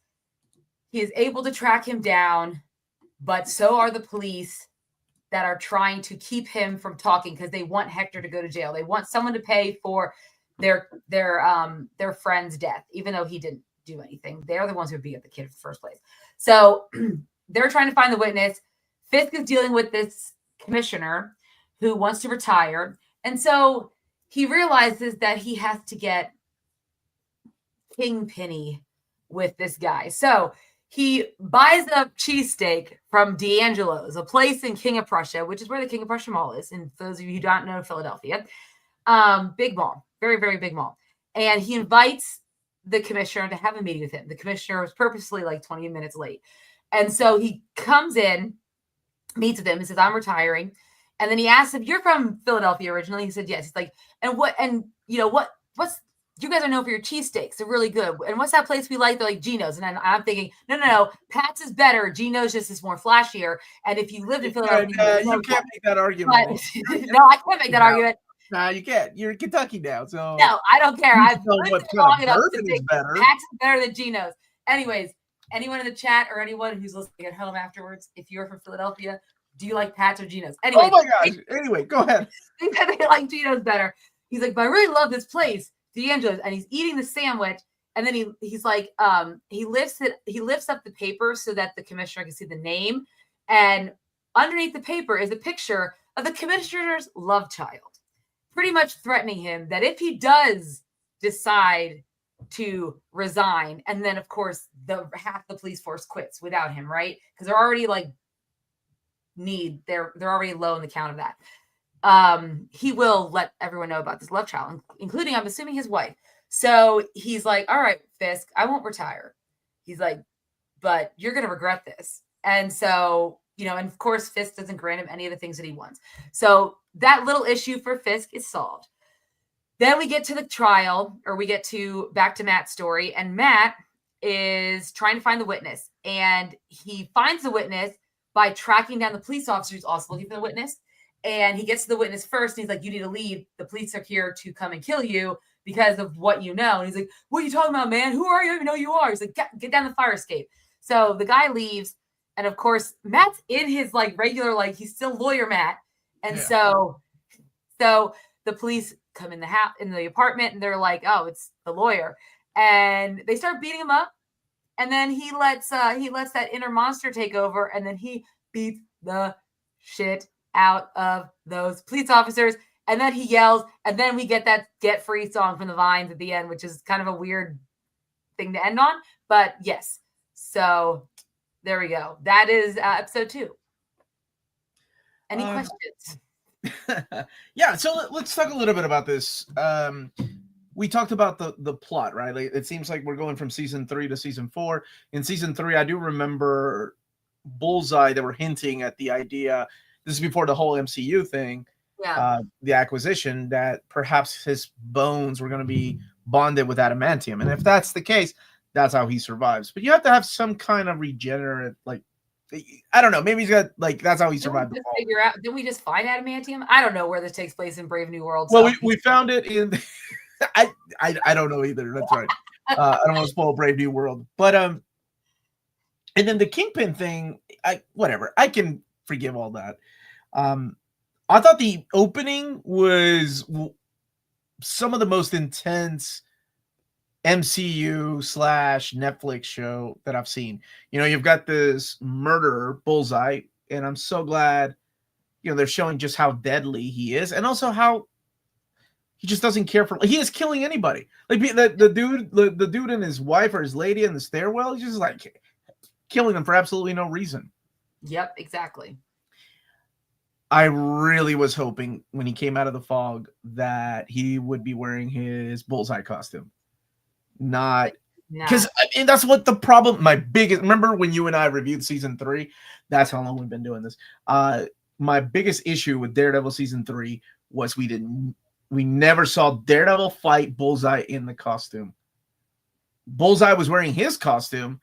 he is able to track him down, but so are the police that are trying to keep him from talking because they want Hector to go to jail. They want someone to pay for their friend's death, even though he didn't do anything. They're the ones who beat up the kid in the first place. So they're trying to find the witness. Fisk is dealing with this commissioner who wants to retire. And so he realizes that he has to get Kingpin with this guy. So he buys a cheesesteak from D'Angelo's, a place in King of Prussia, which is where the King of Prussia Mall is. And for those of you who don't know Philadelphia, big mall, very, very big mall. And he invites the commissioner to have a meeting with him. The commissioner was purposely like 20 minutes late. And so he comes in, meets with him, and says, I'm retiring. And then he asks if you're from Philadelphia originally. He said, yes. He's like, what's you guys are known for your cheesesteaks. They're really good. And what's that place we like? They're like Geno's. And I'm thinking, no. Pat's is better. Geno's just is more flashier. And if you lived in Philadelphia, you can't make that argument. No, I can't make that argument. Nah, you can't. You're in Kentucky now, so no, I don't care. I've lived long enough to think better. Pat's is better than Geno's. Anyways, anyone in the chat or anyone who's listening at home afterwards, if you're from Philadelphia, do you like Pat's or Geno's? Anyway, oh my gosh. Anyway, go ahead. I think that they like Geno's better. He's like, but I really love this place, D'Angelo's, and he's eating the sandwich. And then he's like, he lifts up the paper so that the commissioner can see the name. And underneath the paper is a picture of the commissioner's love child, pretty much threatening him that if he does decide to resign, and then of course half the police force quits without him, right? Because they're already they're already low in the count of that. He will let everyone know about this love child, including, I'm assuming, his wife. So he's like, all right, Fisk, I won't retire. He's like, but you're going to regret this. And so, and of course, Fisk doesn't grant him any of the things that he wants. So that little issue for Fisk is solved. Then we get to the trial, or we get back to Matt's story, and Matt is trying to find the witness. And he finds the witness by tracking down the police officer who's also looking for the witness. And he gets to the witness first. And he's like, you need to leave. The police are here to come and kill you because of what you know. And he's like, what are you talking about, man? Who are you? I don't even know who you are. He's like, get down the fire escape. So the guy leaves. And of course, Matt's in his regular, he's still lawyer Matt. And so the police come in the apartment, and they're like, oh, it's the lawyer. And they start beating him up. And then he lets that inner monster take over. And then he beats the shit out of those police officers, and then he yells, and then we get that Get Free song from the Vines at the end, which is kind of a weird thing to end on, but yes. So there we go. That is episode 2. Any questions? Yeah, so let's talk a little bit about this. We talked about the plot, right? It seems like we're going from season 3 to season 4. In season 3, I do remember Bullseye, they were hinting at the idea. This is before the whole MCU thing, the acquisition, that perhaps his bones were going to be bonded with adamantium. And if that's the case, that's how he survives. But you have to have some kind of regenerate, I don't know, maybe he's got, that's how he survived. Did we just find adamantium? I don't know where this takes place in Brave New World. Well, we found it in, I don't know either. That's right. I don't want to spoil Brave New World. But, and then the Kingpin thing, whatever. I can forgive all that. I thought the opening was some of the most intense MCU / Netflix show that I've seen. You've got this murderer, Bullseye, and I'm so glad, they're showing just how deadly he is, and also how he just doesn't care for. He is killing anybody. The dude and his wife or his lady in the stairwell. He's just killing them for absolutely no reason. Yep, exactly. I really was hoping when he came out of the fog that he would be wearing his Bullseye costume. Not because that's what the problem. Remember when you and I reviewed season 3? That's how long we've been doing this. My biggest issue with Daredevil season 3 was we never saw Daredevil fight Bullseye in the costume. Bullseye was wearing his costume,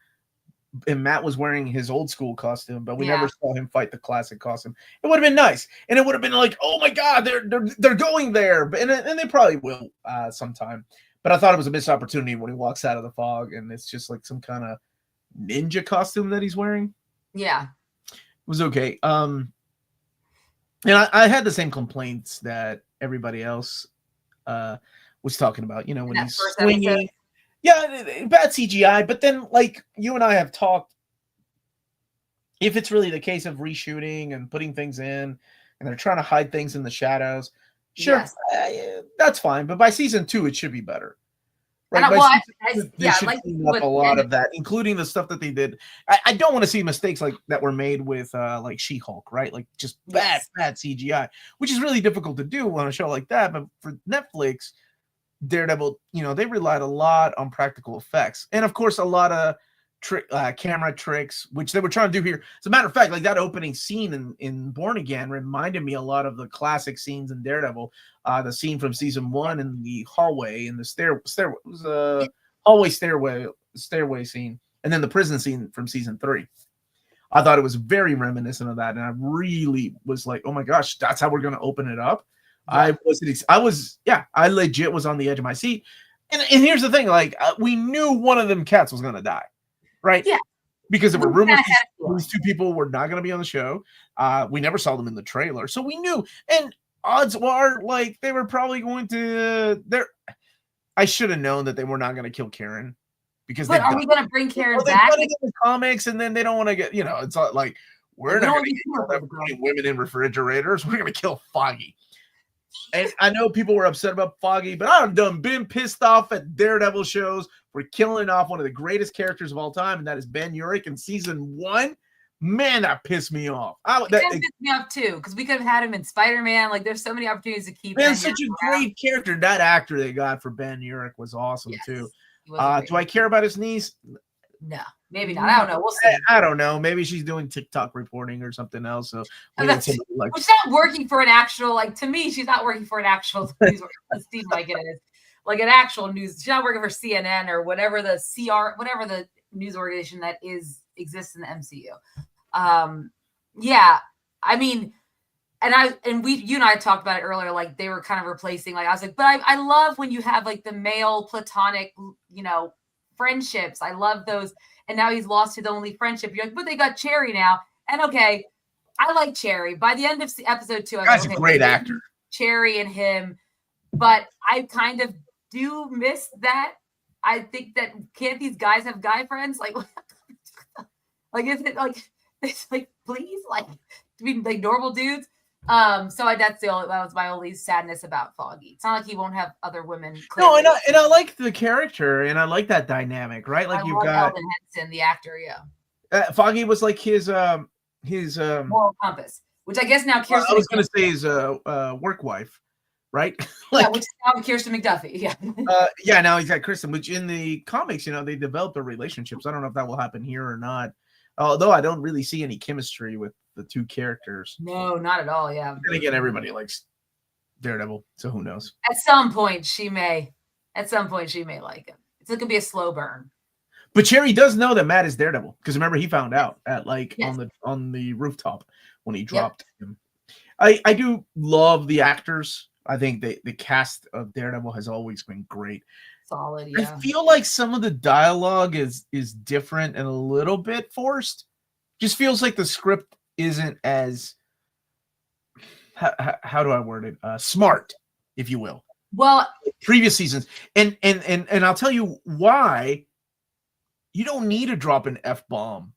and Matt was wearing his old school costume, but we never saw him fight the classic costume. It would have been nice, and it would have been like, oh my god, they're going there, and they probably will sometime. But I thought it was a missed opportunity when he walks out of the fog, and it's just like some kind of ninja costume that he's wearing. Yeah, it was okay. And I had the same complaints that everybody else was talking about. When he's swinging. Yeah, bad CGI, but then you and I have talked, if it's really the case of reshooting and putting things in, and they're trying to hide things in the shadows. Sure, that's fine. But by season 2, it should be better. Right? They should clean up a lot of that, including the stuff that they did. I don't want to see mistakes like that were made with like She-Hulk, right? Like just bad CGI, which is really difficult to do on a show like that. But for Netflix, Daredevil, they relied a lot on practical effects, and of course a lot of camera tricks, which they were trying to do here. As a matter of fact, like that opening scene in Born Again reminded me a lot of the classic scenes in Daredevil. The scene from season 1 in the hallway and the hallway stairway scene, and then the prison scene from season 3. I thought it was very reminiscent of that, and I really was like, oh my gosh, that's how we're going to open it up. Yeah. I legit was on the edge of my seat. And here's the thing, like we knew one of them cats was going to die. Right? Yeah. Because there were rumors these 2 people were not going to be on the show. We never saw them in the trailer. So we knew. And odds are, like, they were probably going to... I should have known that they were not going to kill Karen. But are we going to bring Karen back? They put it in the comics, and then they don't want to get... it's not like, we're not going to get women in refrigerators. We're going to kill Foggy. And I know people were upset about Foggy, but I've been pissed off at Daredevil shows for killing off one of the greatest characters of all time, and that is Ben Urich in season 1. Man, that pissed me off. That pissed me off too, because we could have had him in Spider-Man. Like, there's so many opportunities to keep. Ben, such a great character. That actor they got for Ben Urich was awesome too. Do I care about his niece? No, maybe not. I don't know. We'll see. I don't know. Maybe she's doing TikTok reporting or something else. So she's not working for an actual, like, to me, she's not working for an actual news organization like it is. Like an actual news. She's not working for CNN or whatever the news organization that exists in the MCU. Yeah. I mean, you and I talked about it earlier, like they were kind of replacing, like I was like, but I love when you have like the male platonic, friendships. I love those. And now he's lost his only friendship. You're like, but they got Cherry now. And okay, I like Cherry. By the end of episode 2, guy's a great actor. Cherry and him, but I kind of do miss that. I think that can't these guys have guy friends? Like, like is it like it's like please, like to be like normal dudes? That was my only sadness about Foggy. It's not like he won't have other women. Clearly. No, and I like the character, and I like that dynamic, right? Like you've got Eldon Henson, the actor, yeah. Foggy was like his moral compass, which I guess now Kirsten. I was going to say his work wife, right? Like, which is now Kirsten McDuffie. Yeah. Now he's got Kristen, which in the comics, they developed a relationship. So I don't know if that will happen here or not. Although I don't really see any chemistry with the 2 characters. No, not at all. Yeah. And again, everybody likes Daredevil, so who knows? At some point, she may like him. It's going to be a slow burn. But Cherry does know that Matt is Daredevil because remember he found out at on the rooftop when he dropped him. I do love the actors. I think the cast of Daredevil has always been great. Solid, yeah. I feel like some of the dialogue is different and a little bit forced. Just feels like the script isn't as how do I word it? Smart, if you will. Well, previous seasons, and I'll tell you why. You don't need to drop an F-bomb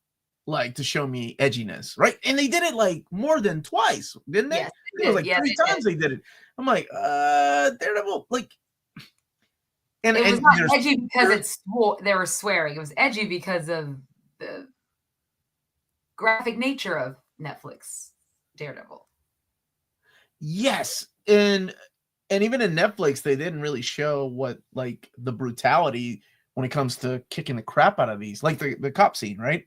like to show me edginess, right? And they did it like more than twice, didn't they? Yes, it was like 3 times they did it. I'm like, Daredevil, like. And it was not edgy because they were swearing. It was edgy because of the graphic nature of Netflix Daredevil. Yes, and even in Netflix, they didn't really show what like the brutality when it comes to kicking the crap out of these, like the cop scene, right?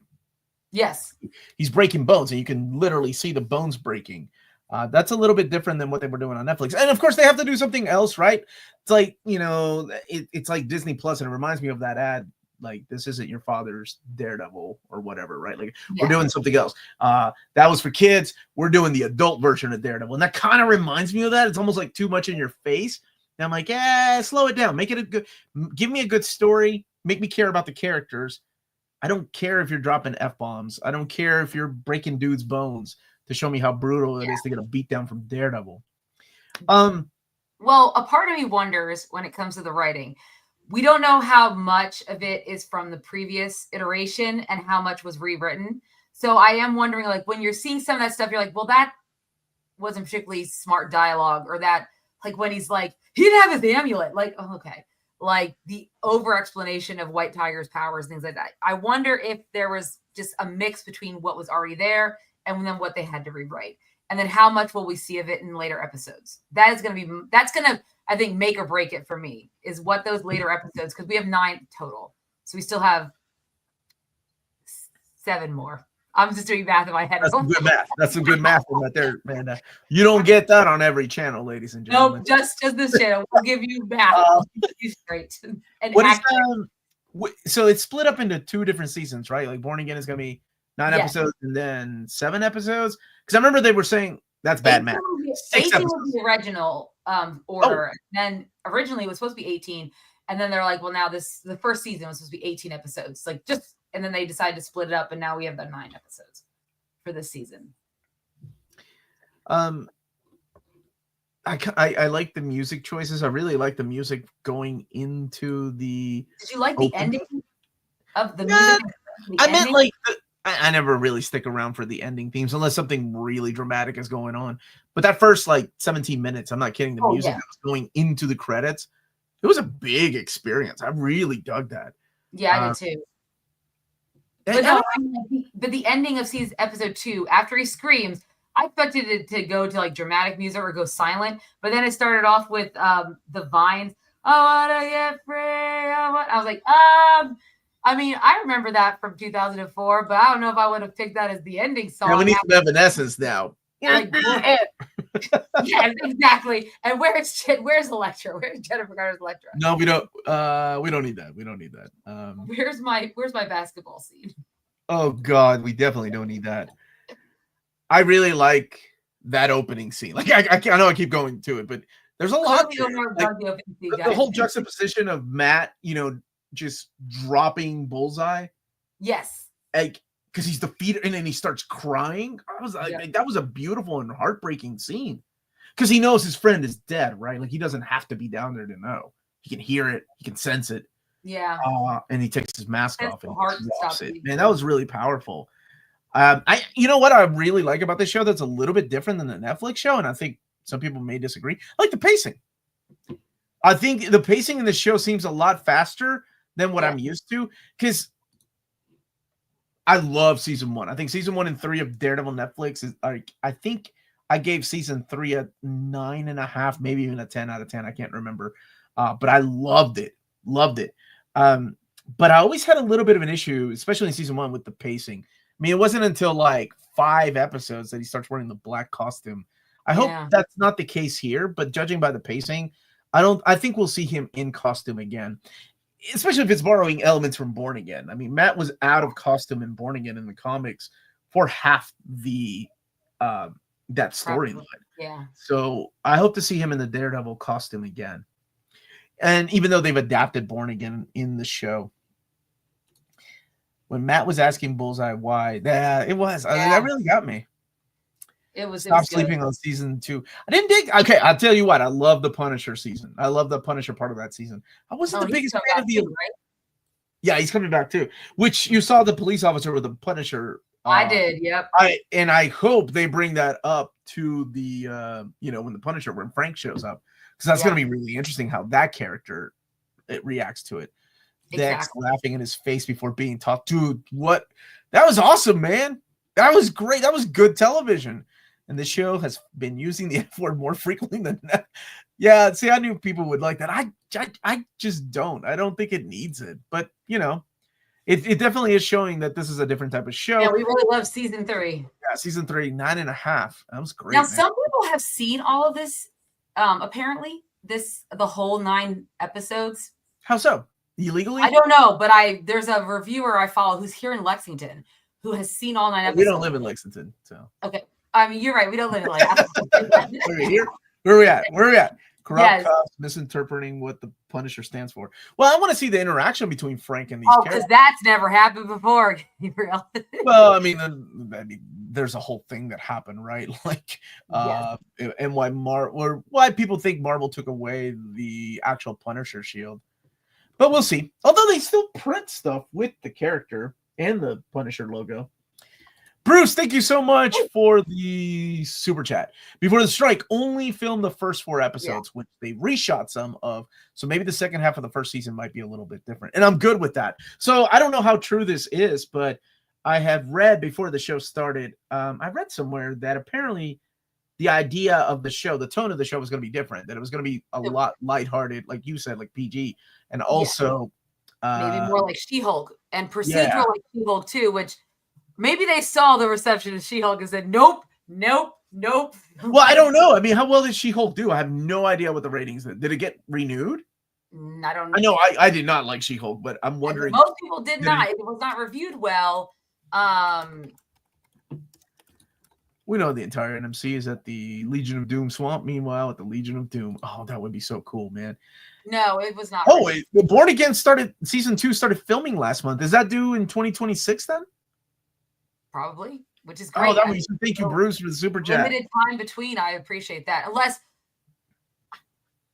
Yes, he's breaking bones, and you can literally see the bones breaking. That's a little bit different than what they were doing on Netflix. And of course they have to do something else, right? It's like, it's like Disney Plus, and it reminds me of that ad, like, this isn't your father's Daredevil or whatever, right? Like, we're doing something else. That was for kids. We're doing the adult version of Daredevil. And that kind of reminds me of that. It's almost like too much in your face. And I'm like, slow it down. Make it give me a good story. Make me care about the characters. I don't care if you're dropping F-bombs. I don't care if you're breaking dudes' bones to show me how brutal it is to get a beat down from Daredevil. Well, a part of me wonders when it comes to the writing. We don't know how much of it is from the previous iteration and how much was rewritten. So I am wondering, like, when you're seeing some of that stuff, you're like, well, that wasn't particularly smart dialogue, or that like when he's like, he didn't have his amulet. Like, oh, okay. Like the over explanation of White Tiger's powers, things like that. I wonder if there was just a mix between what was already there and then what they had to rewrite. And then how much will we see of it in later episodes? That's going to, I think, make or break it for me, is what those later episodes, because we have 9 total. So we still have 7 more. I'm just doing math in my head. That's some good math. That's some good math right there, man. You don't get that on every channel, ladies and gentlemen. Nope, just this channel. We'll give you math. Keep you straight. And what is so it's split up into 2 different seasons, right? Like Born Again is going to be 9 episodes and then 7 episodes. Because I remember they were saying that's bad math. 18 was the original order. And then originally it was supposed to be 18. And then they're like, well, now the first season was supposed to be 18 episodes. Like and then they decided to split it up, and now we have the 9 episodes for this season. I like the music choices. I really like the music going into the. Did you like the ending of the music? I meant like I never really stick around for the ending themes unless something really dramatic is going on. But that first like 17 minutes, I'm not kidding. The music that was going into the credits, it was a big experience. I really dug that. Yeah, I did too. But the ending of episode 2, after he screams, I expected it to go to like dramatic music or go silent, but then it started off with the vines. I wanna get free. I was like, I mean, I remember that from 2004, but I don't know if I would have picked that as the ending song. Yeah, we need some Evanescence now. Like, yes, exactly. And where's Elektra? Where's Jennifer Garner's Elektra? No, we don't need that. We don't need that. Where's my basketball scene? Oh God, we definitely don't need that. I really like that opening scene. Like I know I keep going to it, but there's a lot. Like, the whole juxtaposition of Matt, just dropping Bullseye. Yes. Like, because he's defeated and then he starts crying. I was like, that was a beautiful and heartbreaking scene. Because he knows his friend is dead, right? Like, he doesn't have to be down there to know. He can hear it. He can sense it. Yeah. And he takes his mask off and drops it. Man, that was really powerful. You know what I really like about this show that's a little bit different than the Netflix show, and I think some people may disagree. I like the pacing. I think the pacing in this show seems a lot faster than what I'm used to, because I love season 1. I think season 1 and 3 of Daredevil Netflix is like, I think I gave season 3 a 9.5, maybe even a 10 out of 10. I can't remember. But I loved it. But I always had a little bit of an issue, especially in season 1, with the pacing. I mean, it wasn't until like 5 episodes that he starts wearing the black costume. I hope that's not the case here, but judging by the pacing, I think we'll see him in costume again, especially if it's borrowing elements from Born Again. I mean, Matt was out of costume in Born Again in the comics for half the that storyline. Yeah. So I hope to see him in the Daredevil costume again. And even though they've adapted Born Again in the show, when Matt was asking Bullseye why, that really got me. Stop sleeping on season 2. I didn't dig. Okay, I'll tell you what. I love the Punisher season. I love the Punisher part of that season. I wasn't the biggest fan of the. Right? Yeah, he's coming back too. Which you saw the police officer with the Punisher. I did. Yep. I hope they bring that up to the when Frank shows up, because that's going to be really interesting how that character reacts to it. Dex laughing in his face before being taught. Dude, what? That was awesome, man. That was great. That was good television. And the show has been using the F word more frequently than that. Yeah, see, I knew people would like that. I just don't. I don't think it needs it. But, it definitely is showing that this is a different type of show. Yeah, we really love season 3. Yeah, season 3, 9.5. That was great. Now, some people have seen all of this, apparently, the whole 9 episodes. How so? Illegally? I don't know, but there's a reviewer I follow who's here in Lexington who has seen all 9 episodes. We don't live in Lexington, so. Okay. I mean, you're right. We don't live in Lexington. Where are we at? Corrupt cops misinterpreting what the Punisher stands for. Well, I want to see the interaction between Frank and these characters. Because that's never happened before. Well, I mean, there's a whole thing that happened, right? Like, and why people think Marvel took away the actual Punisher shield. But we'll see. Although they still print stuff with the character and the Punisher logo. Bruce, thank you so much for the super chat. Before the strike, only filmed the first 4 episodes, which they reshot some of. So maybe the second half of the first season might be a little bit different. And I'm good with that. So I don't know how true this is, but I have read before the show started, I read somewhere that apparently the idea of the show, the tone of the show was going to be different, that it was going to be a lot lighthearted, like you said, like PG, and also maybe more like She-Hulk and procedural like She-Hulk too, which maybe they saw the reception of She-Hulk and said, nope. Well, I don't know. I mean, how well did She-Hulk do? I have no idea what the ratings did. Did it get renewed? I don't know. I know I did not like She-Hulk, but I'm wondering. Most people did not. It was not reviewed well. We know the entire NMC is at the Legion of Doom swamp. Meanwhile, at the Legion of Doom. Oh, that would be so cool, man. No, it was not. Oh, wait. Born Again season 2 started filming last month. Is that due in 2026 then? Probably, which is great. Oh, that means thank you, Bruce, for the super chat. Limited time between. I appreciate that. Unless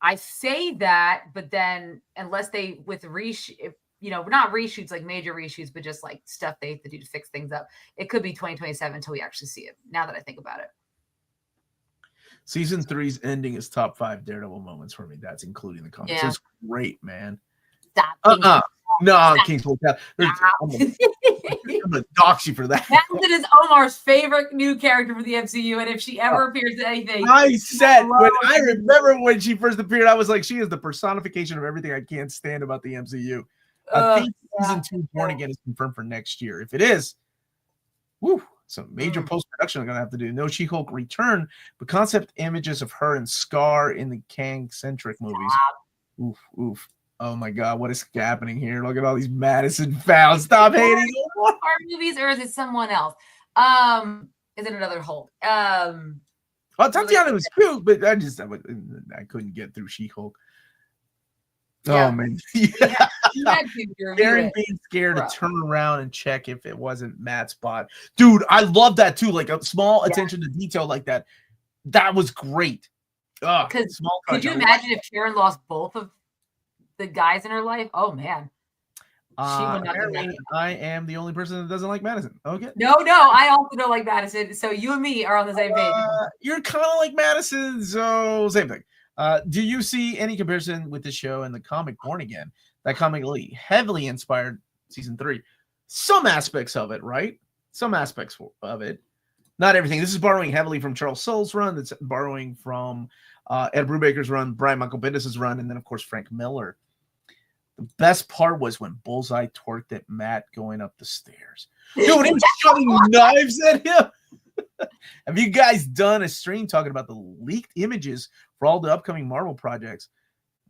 I say that, but then unless they with not reshoots like major reshoots, but just like stuff they have to do to fix things up, it could be 2027 until we actually see it. Now that I think about it. Season 3's ending is top 5 Daredevil moments for me. That's including the comics. It's great, man. Stop. No, King's Hotel. I'm gonna dox you for that. Madison is Omar's favorite new character for the MCU, and if she ever appears in anything, I remember when she first appeared, I was like, she is the personification of everything I can't stand about the MCU. I think season 2 Born Again is confirmed for next year. If it is, some major post-production I'm gonna have to do. No She-Hulk return, but concept images of her and Scar in the Kang-centric movies. Oof. Oh my God, what is happening here? Look at all these Madison fans. Stop hating. Our movies, or is it someone else? Is it another Hulk? Tatiana was cute, but I couldn't get through She-Hulk. Oh man. Karen being scared to turn around and check if it wasn't Matt's bot. Dude, I love that too. Like a small attention to detail like that. That was great. Because could you imagine if Karen lost both of the guys in her life? Oh man. I am the only person that doesn't like Madison. Okay. No, I also don't like Madison. So you and me are on the same page. You're kind of like Madison, so same thing. Do you see any comparison with the show and the comic Born Again? That comic heavily inspired season 3. Some aspects of it, right? Some aspects of it. Not everything. This is borrowing heavily from Charles Soule's run. That's borrowing from Ed Brubaker's run, Brian Michael Bendis' run, and then, of course, Frank Miller. The best part was when Bullseye torqued at Matt going up the stairs. Dude, he was shoving knives at him. Have you guys done a stream talking about the leaked images for all the upcoming Marvel projects?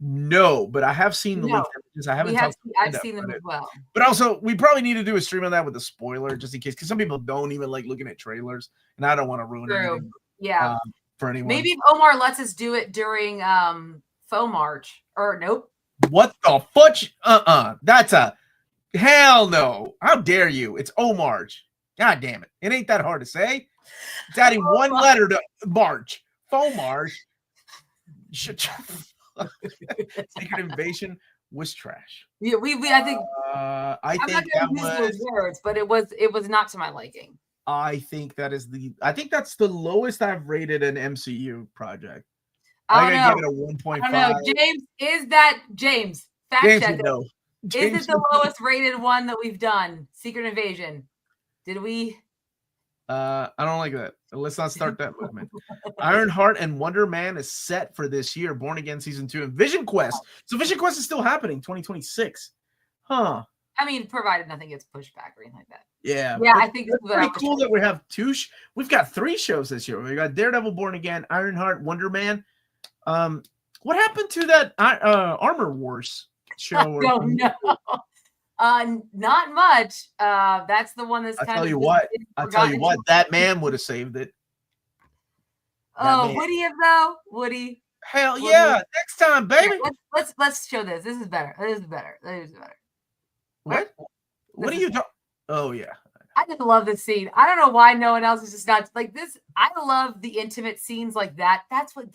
No, but I have seen the leaked images. I've seen them as well. But also, we probably need to do a stream on that with a spoiler, just in case, because some people don't even like looking at trailers, and I don't want to ruin anything. Yeah. For anyone. Maybe if Omar lets us do it during Faux March, or nope. What the fudge? That's a hell no. How dare you? It's Omarch. God damn it. It ain't that hard to say. It's adding one letter to March. Faux March. Secret Invasion was trash. Yeah, I think I think that was those words, but it was not to my liking. I think that's the lowest I've rated an MCU project. I give it a 1.5. I don't know. James, is that James? Fact check. No. Is it the lowest rated one that we've done? Secret Invasion. Did we? I don't like that. Let's not start that movement. Ironheart and Wonder Man is set for this year. Born Again season 2 and Vision Quest. So Vision Quest is still happening, 2026. Huh. I mean, provided nothing gets pushed back or anything like that. Yeah. I think it's pretty cool that we have we've got 3 shows this year. We got Daredevil Born Again, Ironheart, Wonder Man. What happened to that Armor Wars show? I don't know. Not much. That's the one that's I'll tell you what, that man would have saved it. Would he have though? Would he? Hell yeah. Next time, baby. Let's show this. This is better. What are you talking? Oh yeah. I just love this scene. I don't know why no one else is just not like this. I love the intimate scenes like that. That's what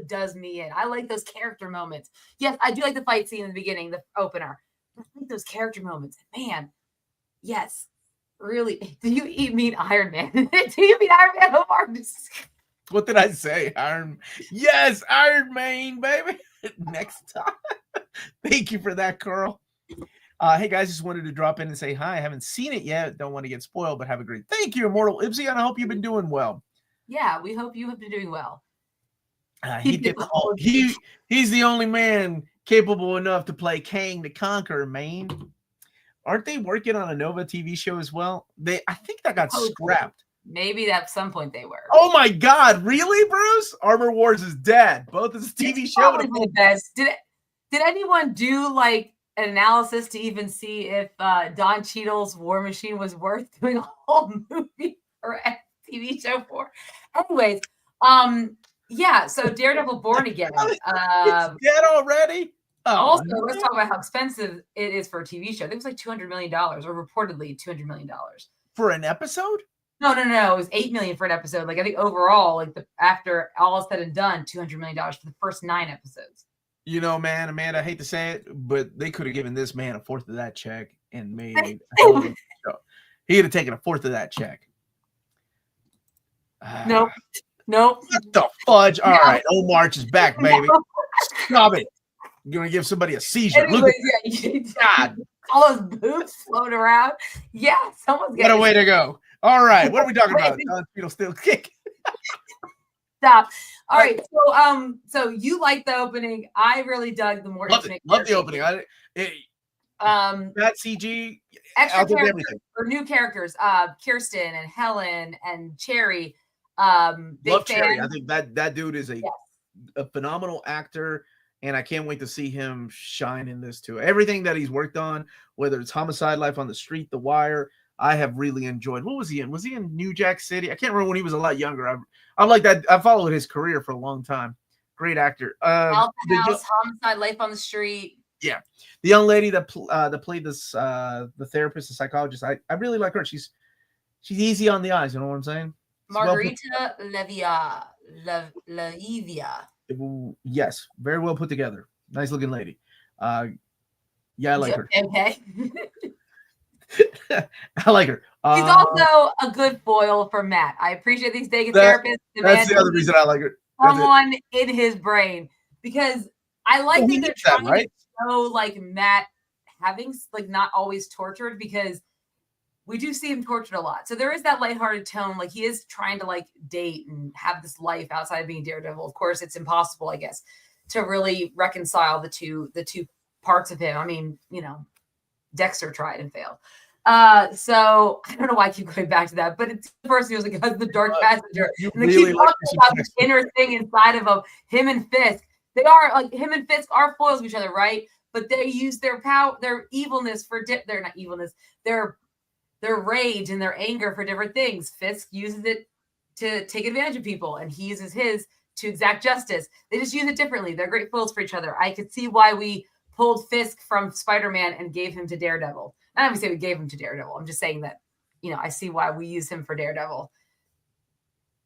does me in. I like those character moments. Yes, I do like the fight scene in the beginning, the opener. I like those character moments. Man, yes. really, do you mean Iron Man? Do you mean Iron Man, Omar? What did I say? Yes, Iron Man, baby. Next time. Thank you for that, Carl. Hey guys, just wanted to drop in and say hi. I haven't seen it yet. Don't want to get spoiled, but have a great. Thank you, Immortal Ibsy, and I hope you've been doing well. Yeah, we hope you have been doing well. He's the only man capable enough to play Kang the Conqueror, man. Aren't they working on a Nova TV show as well? I think that got scrapped. Maybe at some point they were. Oh my God, really, Bruce? Armor Wars is dead. Both is a TV show. The best. Did anyone do like an analysis to even see if Don Cheadle's War Machine was worth doing a whole movie or a TV show for? Anyways, yeah. So Daredevil Born Again. It's dead already. Oh, also, let's talk about how expensive it is for a TV show. I think it was like $200 million, or reportedly $200 million for an episode. No. It was $8 million for an episode. Like I think overall, like after all is said and done, $200 million for the first 9 episodes. You know, man, Amanda, I hate to say it, but they could have given this man a fourth of that check and made a show. He'd have taken a fourth of that check. Nope. What the fudge? All right, Omarch is back, baby. Stop it. You're gonna give somebody a seizure. Anyways, God. All those boobs floating around. Yeah, someone's getting. What a way to go. All right, what are we talking about? Don Cheadle still kicking. Stop. All right. So you like the opening. I really dug the more intimate. Love the opening. That CG, extra characters or new characters. Kirsten and Helen and Cherry. Love Cherry. I think that dude is a phenomenal actor, and I can't wait to see him shine in this too. Everything that he's worked on, whether it's Homicide, Life on the Street, The Wire, I have really enjoyed. What was he in? Was he in New Jack City? I can't remember when he was a lot younger. I'm like that. I followed his career for a long time. Great actor. House, Homicide, Life on the Street. Yeah, the young lady that played this, the therapist, the psychologist. I really like her. She's easy on the eyes. You know what I'm saying? Margarita Laivia. Yes, very well put together. Nice looking lady. Yeah, I like her. Okay. I like her. She's also a good foil for Matt. I appreciate these dating therapists. That's the other reason I like her. Someone in his brain, because I like that they're trying to show like Matt having like not always tortured, because we do see him tortured a lot. So there is that lighthearted tone. Like he is trying to like date and have this life outside of being Daredevil. Of course, it's impossible, I guess, to really reconcile the two parts of him. I mean, Dexter tried and failed. So I don't know why I keep going back to that, but it's the person who's like the dark passenger. And they keep talking about this inner thing inside of him and Fisk. They are like him and Fisk are foils of each other, right? But they use their power, their evilness for they're not evilness, their rage and their anger for different things. Fisk uses it to take advantage of people, and he uses his to exact justice. They just use it differently. They're great foils for each other. I could see why we pulled Fisk from Spider-Man and gave him to Daredevil. Not even say we gave him to Daredevil. I'm just saying that, I see why we use him for Daredevil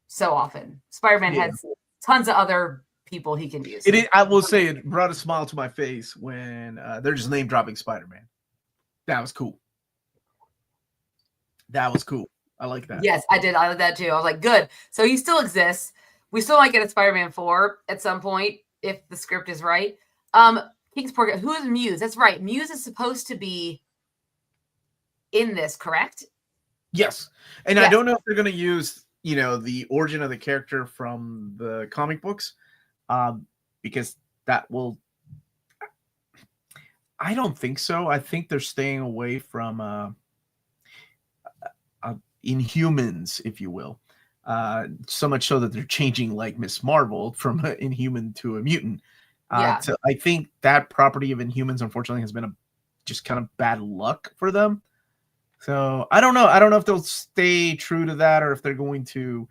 so often. Spider-Man has tons of other people he can use. I will say it brought a smile to my face when they're just name dropping Spider-Man. That was cool. I like that. Yes, I did. I like that too. I was like, good. So he still exists. We still might get a Spider-Man 4 at some point if the script is right. Kingsport, who is Muse? That's right. Muse is supposed to be in this, correct? Yes. And I don't know if they're going to use, the origin of the character from the comic books, because that will. I don't think so. I think they're staying away from Inhumans, if you will. So much so that they're changing like Miss Marvel from an Inhuman to a mutant. So I think that property of Inhumans, unfortunately, has been just kind of bad luck for them. So I don't know. I don't know if they'll stay true to that, or if they're going to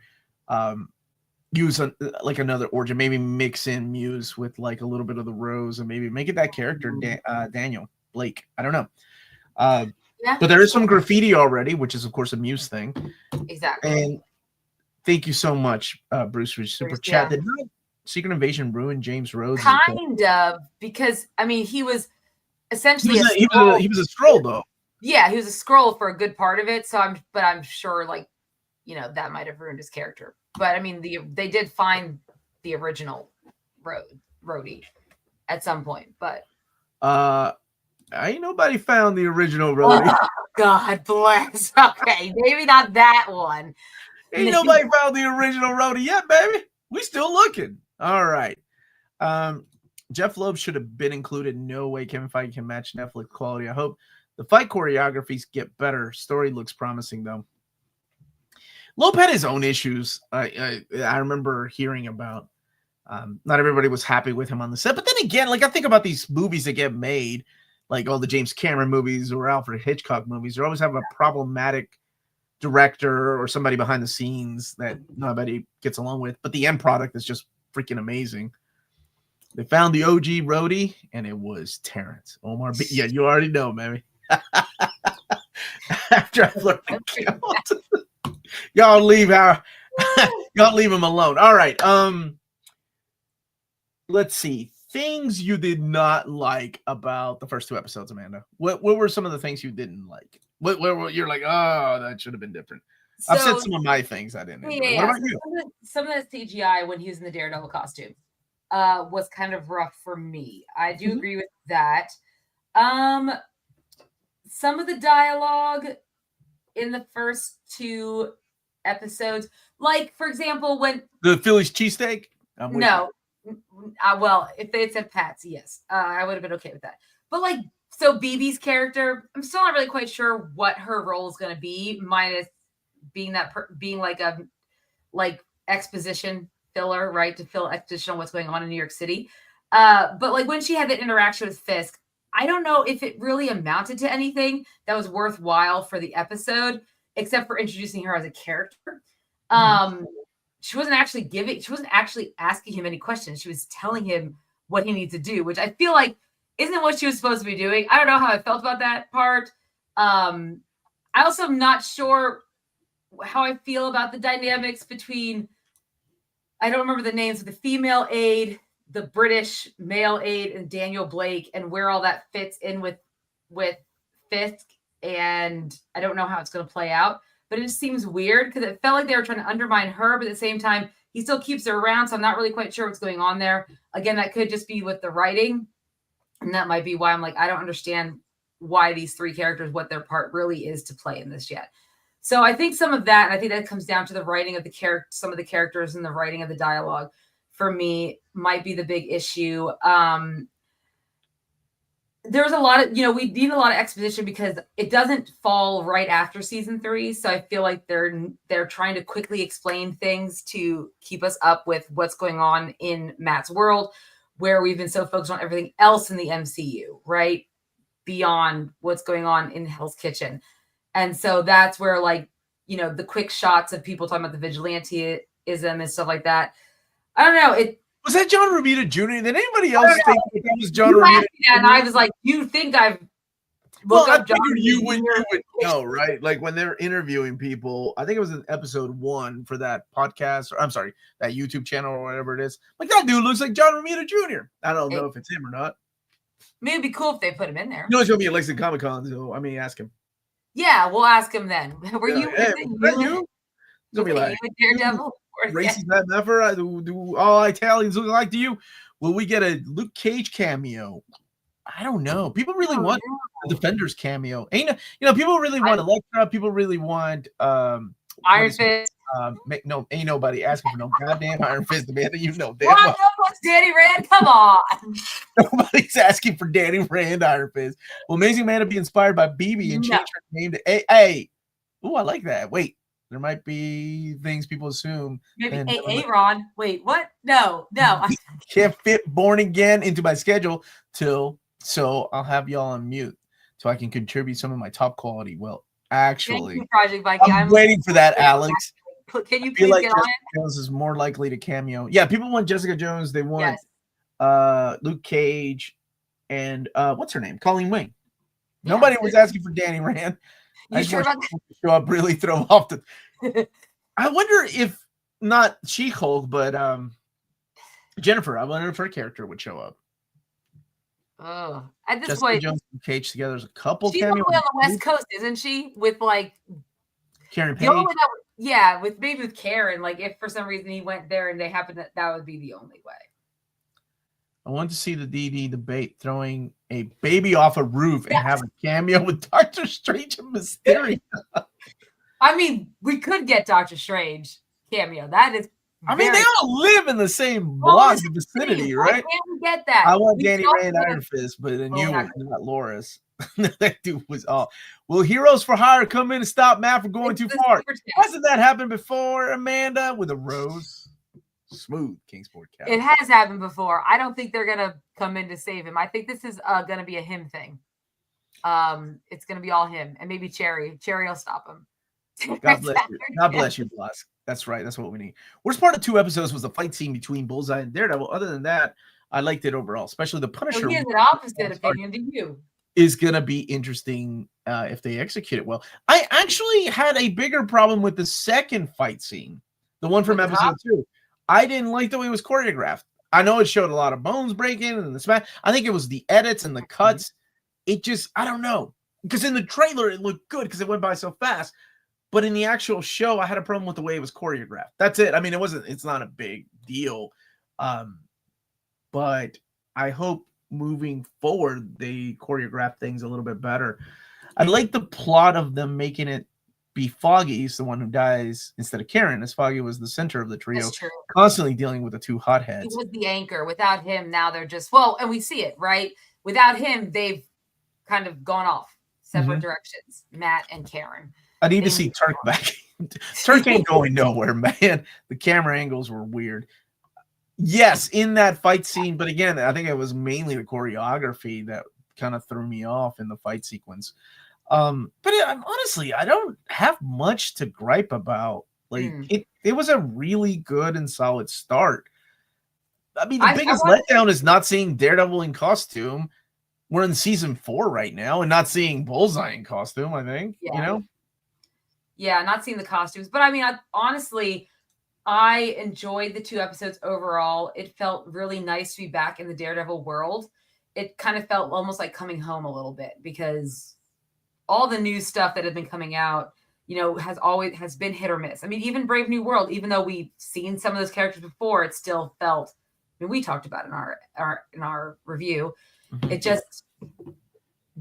use like another origin, maybe mix in Muse with like a little bit of the Rose, and maybe make it that character, Daniel Blake. I don't know. But there is some graffiti already, which is of course a Muse thing. Exactly. And thank you so much, Bruce, for your super chat. Did not Secret Invasion ruin James Rhodes? Kind of, because I mean he was essentially he was a Skrull though. Yeah, he was a Skrull for a good part of it. So I'm sure, like, that might have ruined his character. But I mean, they did find the original Rhodey at some point. But ain't nobody found the original Rhodey. Oh, God bless. Okay, maybe not that one. Ain't nobody found the original Rhodey yet, baby. We still looking. All right. Jeff Loeb should have been included. No way Kevin Feige can match Netflix quality. I hope the fight choreographies get better. Story looks promising, though. Loeb had his own issues. I remember hearing about. Not everybody was happy with him on the set. But then again, like, I think about these movies that get made, like all the James Cameron movies or Alfred Hitchcock movies. They always have a problematic director or somebody behind the scenes that nobody gets along with. But the end product is just freaking amazing. They found the OG Rhodey, and it was Terrence Omar. Yeah, you already know, baby. After I learned the count, y'all leave him alone. All right. Let's see. Things you did not like about the first 2 episodes, Amanda. What were some of the things you didn't like? What you're like, oh, that should have been different. So, I've said some of my things I didn't enjoy. What about you? Some of the CGI when he was in the Daredevil costume was kind of rough for me. I do agree with that. Some of the dialogue in the first 2 episodes, like, for example, when the Philly's cheesesteak. No. Well, if they had said Pats, yes, I would have been okay with that. But like, so BB's character, I'm still not really quite sure what her role is going to be, minus being being like a exposition filler, right? To fill exposition on what's going on in New York City. But like when she had that interaction with Fisk, I don't know if it really amounted to anything that was worthwhile for the episode, except for introducing her as a character. She wasn't actually asking him any questions. She was telling him what he needs to do, which I feel like isn't what she was supposed to be doing. I don't know how I felt about that part. I also am not sure how I feel about the dynamics between, I don't remember the names of the female aide, the British male aide, and Daniel Blake, and where all that fits in with Fisk. And I don't know how it's going to play out. But it just seems weird because it felt like they were trying to undermine her, but at the same time, he still keeps her around. So I'm not really quite sure what's going on there. Again, that could just be with the writing. And that might be why I'm like, I don't understand why these 3 characters, what their part really is to play in this yet. So I think some of that, and I think that comes down to the writing of the some of the characters and the writing of the dialogue, for me, might be the big issue. There's a lot of, we need a lot of exposition because it doesn't fall right after season 3. So I feel like they're trying to quickly explain things to keep us up with what's going on in Matt's world, where we've been so focused on everything else in the MCU, right? Beyond what's going on in Hell's Kitchen. And so that's where, like, the quick shots of people talking about the vigilanteism and stuff like that. I don't know. Was that John Romita Jr.? Did anybody else think that was John Romita? And I was like, you think I've looked up John Romita? You would know, right? Like when they're interviewing people, I think it was in episode 1 for that podcast, or I'm sorry, that YouTube channel or whatever it is. Like, that dude looks like John Romita Jr. I don't know if it's him or not. Maybe it'd be cool if they put him in there. He's going to be at Lexington Comic Con, so I mean, ask him. Yeah, we'll ask him then. Were you? Hey, was you? It's going to be like, Daredevil? Racist that never do all Italians look like to you? Will we get a Luke Cage cameo? I don't know. People really want the Defenders cameo. People really want Elektra. People really want Iron Fist. Ain't nobody asking for no goddamn Iron Fist, Amanda. You know damn well. Danny Rand, come on. Nobody's asking for Danny Rand Iron Fist. Well, Amazing Man to be inspired by BB and change her name to A. Ooh, I like that. Wait. There might be things people assume. Maybe Aaron. Wait, what? No. Can't fit Born Again into my schedule so I'll have y'all on mute so I can contribute some of my top quality. Well, actually, Project Viking. I'm waiting for that, Alex. Can you please get on it? Jones is more likely to cameo. Yeah, people want Jessica Jones. They want Luke Cage and what's her name? Colleen Wing. Nobody was asking for Danny Rand. You sure about that? Show up, really throw off the. I wonder if not She-Hulk, but Jennifer. I wonder if her character would show up. Oh, at this Jessica point, Jones and Cage together. There's a couple she's cameos. all the way on the West Coast, isn't she? With like Karen the only Page. way that yeah, with maybe with Karen. Like if for some reason he went there and they happened that would be the only way. I want to see the DD debate throwing a baby off a roof and have a cameo with Doctor Strange and Mysterio. I mean, we could get Doctor Strange cameo. That is. I mean, they all live in the same block vicinity, right? Why can't we get that? I want Danny Ray and Iron Fist, but then you, not Loris. That dude was all. Will Heroes for Hire come in and stop Matt from going too far? Hasn't that happened before, Amanda? With a rose? Smooth Kingsport Cat. It has happened before. I don't think they're gonna come in to save him. I think this is gonna be a him thing. It's gonna be all him, and maybe Cherry. Cherry will stop him. God bless you. God bless you, Blask. That's right. That's what we need. Worst part of 2 episodes was the fight scene between Bullseye and Daredevil. Other than that, I liked it overall, especially the Punisher. So he has an opposite opinion to you. Is going to be interesting if they execute it well. I actually had a bigger problem with the second fight scene, the one from episode 2. I didn't like the way it was choreographed. I know it showed a lot of bones breaking and the smash. I think it was the edits and the cuts. It just, I don't know. Because in the trailer, it looked good because it went by so fast. But in the actual show, I had a problem with the way it was choreographed. That's it. I mean, it's not a big deal. But I hope moving forward, they choreograph things a little bit better. I like the plot of them making it be Foggy's the one who dies instead of Karen, as Foggy was the center of the trio, constantly dealing with the 2 hotheads. He was the anchor. Without him, now they're just, well, and we see it, right? Without him, they've kind of gone off separate directions, Matt and Karen. I need to see Turk back. Turk ain't going nowhere, man. The camera angles were weird. Yes, in that fight scene, but again, I think it was mainly the choreography that kind of threw me off in the fight sequence. But honestly, I don't have much to gripe about. Like it was a really good and solid start. I mean, the biggest letdown is not seeing Daredevil in costume. We're in season 4 right now, and not seeing Bullseye in costume. I think Yeah, not seeing the costumes, but I mean, honestly, I enjoyed the 2 episodes overall. It felt really nice to be back in the Daredevil world. It kind of felt almost like coming home a little bit because all the new stuff that had been coming out, has been hit or miss. I mean, even Brave New World, even though we've seen some of those characters before, it still felt. I mean, we talked about it in our review. It just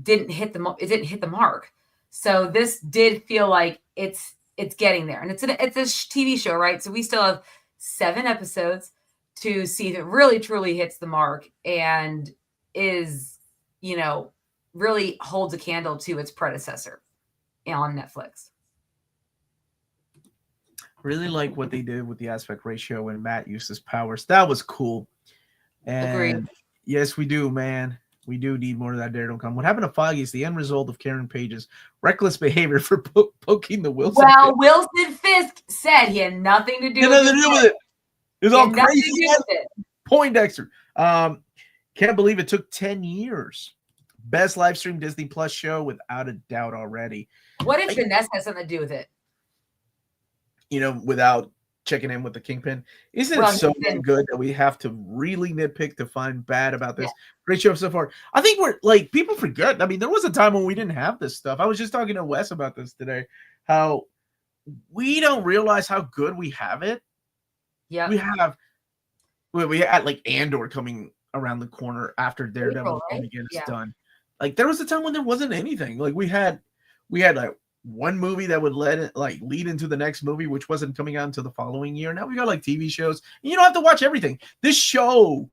didn't hit the mark. So this did feel like it's getting there, and it's a TV show, right? So we still have 7 episodes to see if it really truly hits the mark and is, really holds a candle to its predecessor on Netflix. Really like what they did with the aspect ratio when Matt used his powers. That was cool. And agreed. Yes, we do, man. We do need more of that Daredevil come. What happened to Foggy is the end result of Karen Page's reckless behavior for poking the Wilson. Well, Wilson Fisk said he had nothing to do with it. It was all crazy. Poindexter. Can't believe it took 10 years. Best live stream Disney Plus show without a doubt already. What if Vanessa has something to do with it? Without checking in with the Kingpin. Isn't it so good that we have to really nitpick to find bad about this? Yeah. Great show so far. I think we're like, people forget. I mean, there was a time when we didn't have this stuff. I was just talking to Wes about this today, how we don't realize how good we have it. Yeah. We had like Andor coming around the corner after Daredevil Born Again is done. Like there was a time when there wasn't anything. Like we had like one movie that would lead into the next movie, which wasn't coming out until the following year. Now we got like TV shows, and you don't have to watch everything. This show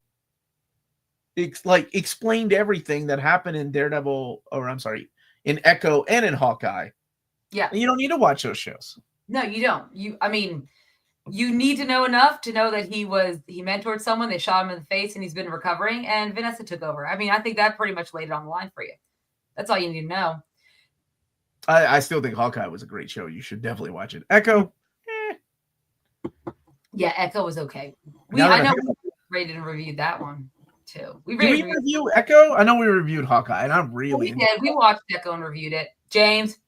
explained everything that happened in in Echo and in Hawkeye. Yeah. And you don't need to watch those shows. No, you don't. You need to know enough to know that he mentored someone, they shot him in the face, and he's been recovering, and Vanessa took over. I mean, I think that pretty much laid it on the line for you. That's all you need to know. I still think Hawkeye was a great show. You should definitely watch it. Echo. Yeah, Echo was okay. I know we rated and reviewed that one too. Did we review Echo? I know we reviewed Hawkeye, and I'm really. We did. We watched Echo and reviewed it. James,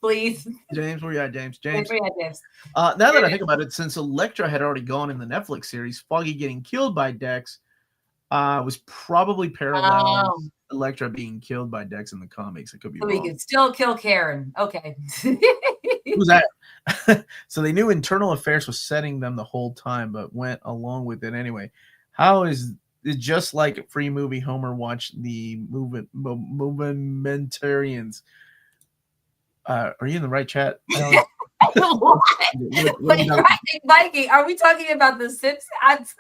please. James, where you at, James? James. Now that I think about it, since Elektra had already gone in the Netflix series, Foggy getting killed by Dex Was probably parallel Elektra being killed by Dex in the comics. It could be wrong. We could still kill Karen. Okay. Who's that? So they knew internal affairs was setting them the whole time, but went along with it anyway. How is it just like a free movie? Homer watched the movementarians. Are you in the right chat? Mikey, are we talking about the Simpsons?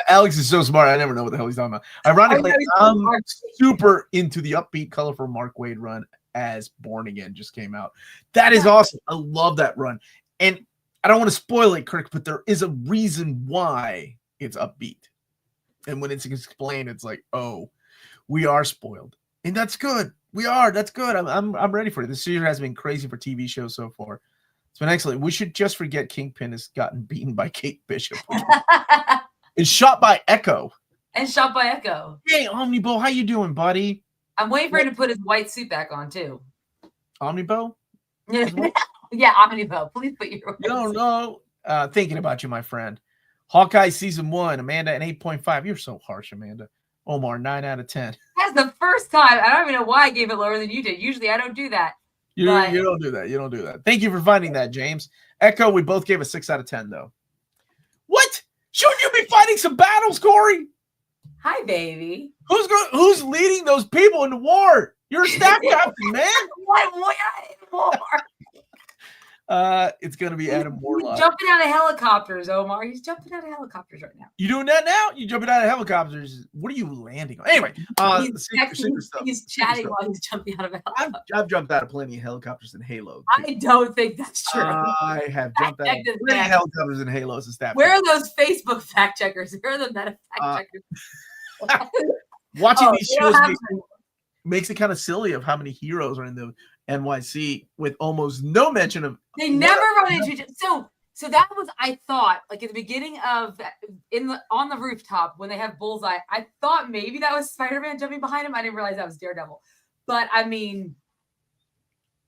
Alex is so smart. I never know what the hell he's talking about. Ironically, I'm super into the upbeat, colorful Mark Waid run as Born Again just came out. That is awesome. I love that run. And I don't want to spoil it, Kirk, but there is a reason why it's upbeat. And when it's explained, it's like, oh, we are spoiled. And that's good. We are. That's good. I'm ready for it. This year has been crazy for TV shows so far. It's been excellent. We should just forget Kingpin has gotten beaten by Kate Bishop. And shot by Echo. Hey, Omnibo, how you doing, buddy? I'm waiting for him to put his white suit back on, too. Omnibo? Yeah, Omnibo. Please put your You don't know. Thinking about you, my friend. Hawkeye Season 1, Amanda, an 8.5. You're so harsh, Amanda. Omar, 9 out of 10. That's the first time. I don't even know why I gave it lower than you did. Usually I don't do that. You don't do that. You don't do that. Thank you for finding that, James. Echo, we both gave a 6 out of 10, though. What? Shouldn't you be fighting some battles, Corey? Hi, baby. Who's leading those people into war? You're a staff captain, man. What war? It's gonna be Adam Warlock. Jumping out of helicopters, Omar. He's jumping out of helicopters right now. You doing that now? You jumping out of helicopters? What are you landing on? Anyway, he's chatting while he's jumping out of helicopters. I've jumped out of plenty of helicopters in Halo. I don't think that's true. I have jumped out of plenty of helicopters in Halo as a staff. Where are those Facebook fact checkers? Where are the meta fact checkers? Watching these shows makes it kind of silly of how many heroes are in the NYC with almost no mention of. They never run into each other. So that was, I thought, like at the beginning of on the rooftop when they have Bullseye, I thought maybe that was Spider-Man jumping behind him. I didn't realize that was Daredevil. But I mean,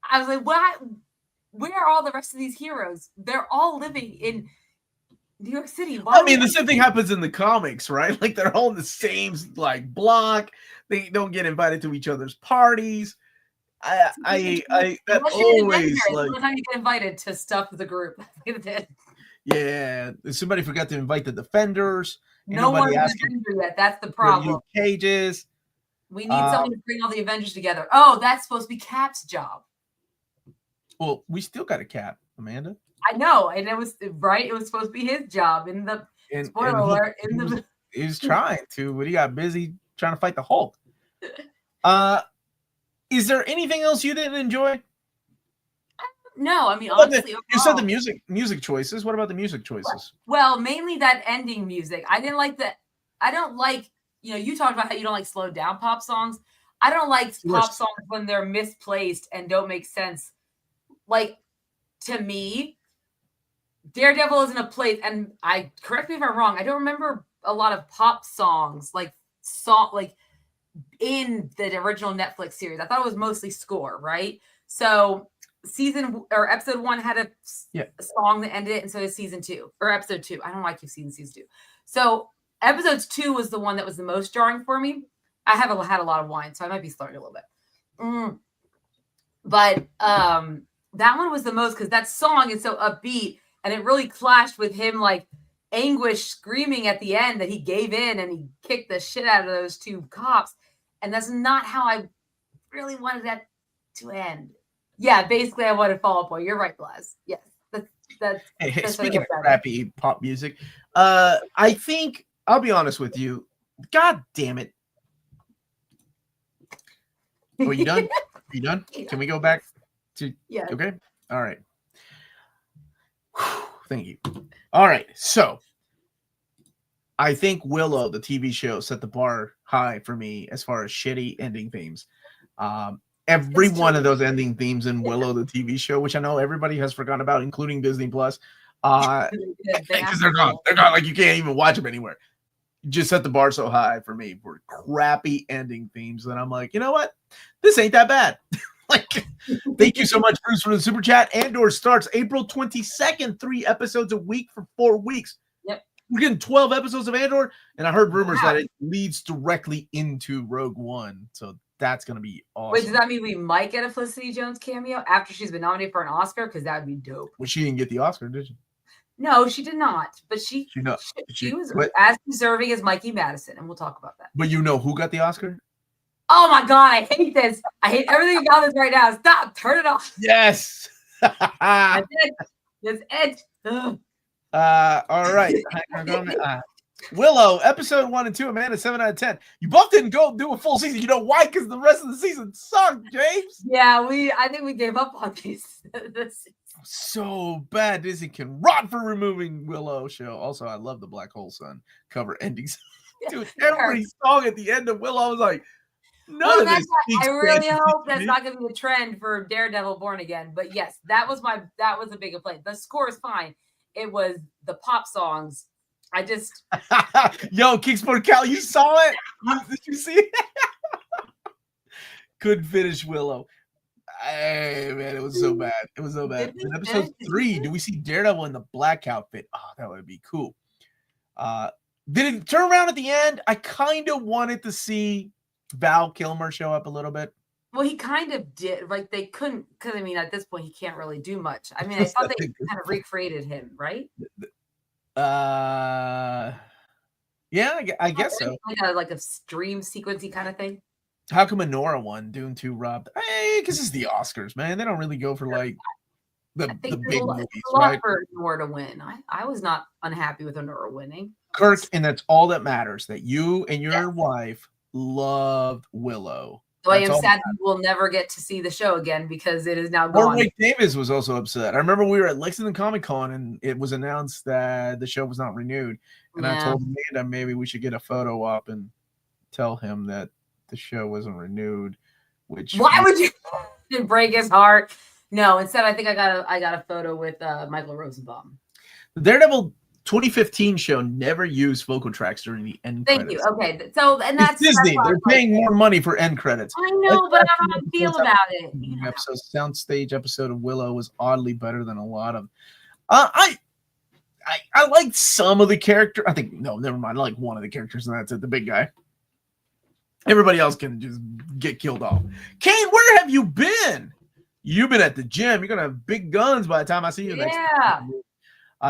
I was like, what? Where are all the rest of these heroes? They're all living in New York City. I mean, the same thing happens in the comics, right? Like they're all in the same block. They don't get invited to each other's parties. I always like. Time you get invited to stuff with the group. Yeah, somebody forgot to invite the Defenders. No one has yet. That's the problem. Cages. We need someone to bring all the Avengers together. Oh, that's supposed to be Cap's job. Well, we still got a Cap, Amanda. I know, and it was right. It was supposed to be his job in the spoiler alert. He was trying to, but he got busy trying to fight the Hulk. Is there anything else you didn't enjoy? No, I mean honestly, you said the music choices. What about the music choices? Well, mainly that ending music. I didn't like that. I don't like. You talked about how you don't like slowed down pop songs. I don't like pop songs when they're misplaced and don't make sense. Like to me, Daredevil isn't a place. And correct me if I'm wrong. I don't remember a lot of pop songs like in the original Netflix series. I thought it was mostly score, right? So episode 1 had a song that ended it, and so did season 2 or episode 2. I don't know why I keep seeing season 2. So episode 2 was the one that was the most jarring for me. I have had a lot of wine, so I might be slurring a little bit. But that one was the most because that song is so upbeat, and it really clashed with him like anguish screaming at the end that he gave in and he kicked the shit out of those 2 cops. And that's not how I really wanted that to end. Yeah, basically I wanted Fall Out Boy. You're right, Blaz. Yes. That's speaking of crappy pop music, I think I'll be honest with you. God damn it. Are you done? Are you done? Can we go back to Okay. All right. Thank you. All right. So I think Willow, the TV show, set the bar high for me as far as shitty ending themes. Every one of those ending themes in Willow, the TV show, which I know everybody has forgotten about, including Disney Plus, because they're gone. They're gone. Like you can't even watch them anywhere. Just set the bar so high for me for crappy ending themes that I'm like, you know what? This ain't that bad. Like, thank you so much, Bruce, for the super chat. Andor starts April 22nd, 3 episodes a week for 4 weeks. Yep. we're getting 12 episodes of Andor, and I heard rumors that it leads directly into Rogue One, so that's gonna be awesome. Wait, does that mean we might get a Felicity Jones cameo after she's been nominated for an Oscar? Because that would be dope. Well, she didn't get the Oscar, did she? No, she did not. But she was as deserving as Mikey Madison, and we'll talk about that. But you know who got the Oscar? Oh my God, I hate this. I hate everything about this right now. Stop. Turn it off. Yes. That's it. That's it. Ugh. All right. Willow, episode 1 and 2, Amanda, 7 out of 10. You both didn't go do a full season. You know why? Because the rest of the season sucked, James. Yeah, I think we gave up on these. So bad. Disney can rot for removing Willow show. Also, I love the Black Hole Sun cover endings. Dude, every song at the end of Willow was like, none of this. I really hope that's not going to be the trend for Daredevil Born Again. But yes, that was a big complaint. The score is fine. It was the pop songs. I just Yo, Kingsport Cal, you saw it? Did you see it? Couldn't finish Willow. Hey man, it was so bad. It was so bad. In episode 3, do we see Daredevil in the black outfit? Oh, that would be cool. Did it turn around at the end? I kind of wanted to see Val Kilmer show up a little bit. Well, he kind of did. Like they couldn't, because I mean, at this point, he can't really do much. I mean, I thought they kind of recreated him, right? Yeah, I guess so. Like a stream sequencey kind of thing. How come Nora won? Dune 2 robbed? Hey, because it's the Oscars, man. They don't really go for like the big movies, right? For Nora to win. I was not unhappy with Nora winning. Kirk, and that's all that matters. That you and your wife loved Willow. So I am sad that we'll never get to see the show again because it is now gone. Warwick Davis was also upset. I remember we were at Lexington Comic Con and it was announced that the show was not renewed. And I told Amanda maybe we should get a photo up and tell him that the show wasn't renewed. Which why would you break his heart? No, instead I think I got a photo with Michael Rosenbaum. The Daredevil 2015 show never used vocal tracks during the end credits. Thank you. Okay, so and that's Disney. They're paying more money for end credits. I know, but I don't know how I feel about it. Episode soundstage episode of Willow was oddly better than a lot of. I liked some of the character. I think never mind. I like one of the characters, and that's it. The big guy. Everybody else can just get killed off. Kane, where have you been? You've been at the gym. You're gonna have big guns by the time I see you next time.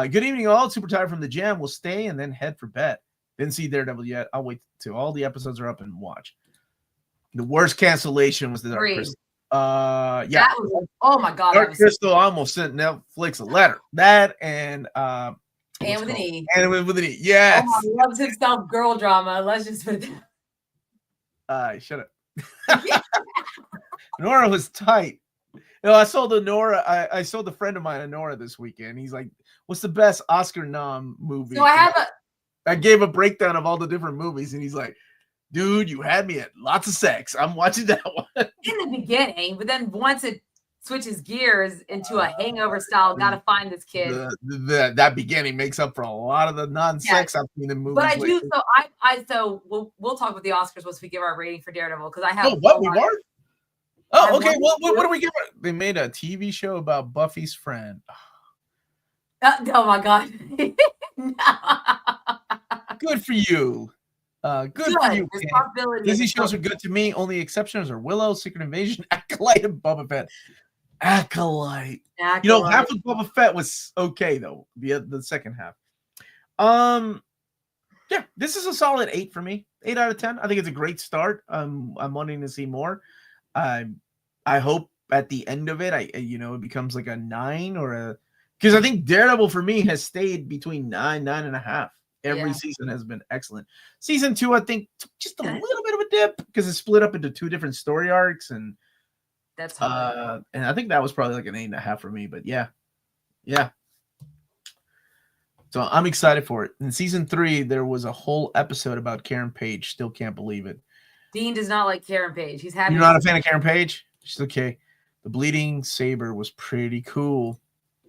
Good evening, all. Super tired from the jam. We'll stay and then head for bed. Didn't see Daredevil yet. I'll wait till all the episodes are up and watch. The worst cancellation was the Dark Crystal. Yeah. That was, oh my God. Dark Crystal almost sent Netflix a letter. That and with an E. And with an E. Yes. Oh, he loves himself girl drama. Let's just put it down. Shut up. Nora was tight. I saw I saw the friend of mine, Nora, this weekend. He's like, "What's the best Oscar nom movie?" So I gave a breakdown of all the different movies, and he's like, "Dude, you had me at lots of sex. I'm watching that one." In the beginning, but then once it switches gears into a Hangover style, gotta find this kid. That beginning makes up for a lot of the non-sex I've seen in movies. But I do. So we'll talk about the Oscars once we give our rating for Daredevil because I have. Oh, what we were. Oh, okay. Well, what do we give it? They made a TV show about Buffy's friend. Oh my God. Good for you. Good for you. Disney shows are good to me. Only exceptions are Willow, Secret Invasion, Acolyte, and Boba Fett. Acolyte. You know, half of Boba Fett was okay though. The second half. Yeah, this is a solid 8 for me. 8 out of 10. I think it's a great start. I'm wanting to see more. I hope at the end of it, it becomes like a 9 or a, because I think Daredevil for me has stayed between 9.5. Every season has been excellent. Season 2, I think, took just a little bit of a dip because it split up into 2 different story arcs, and that's and I think that was probably like an 8.5 for me. But yeah. So I'm excited for it. In season 3, there was a whole episode about Karen Page. Still can't believe it. Dean does not like Karen Page. He's happy. You're not a fan of Karen Page? She's okay. The Bleeding Saber was pretty cool.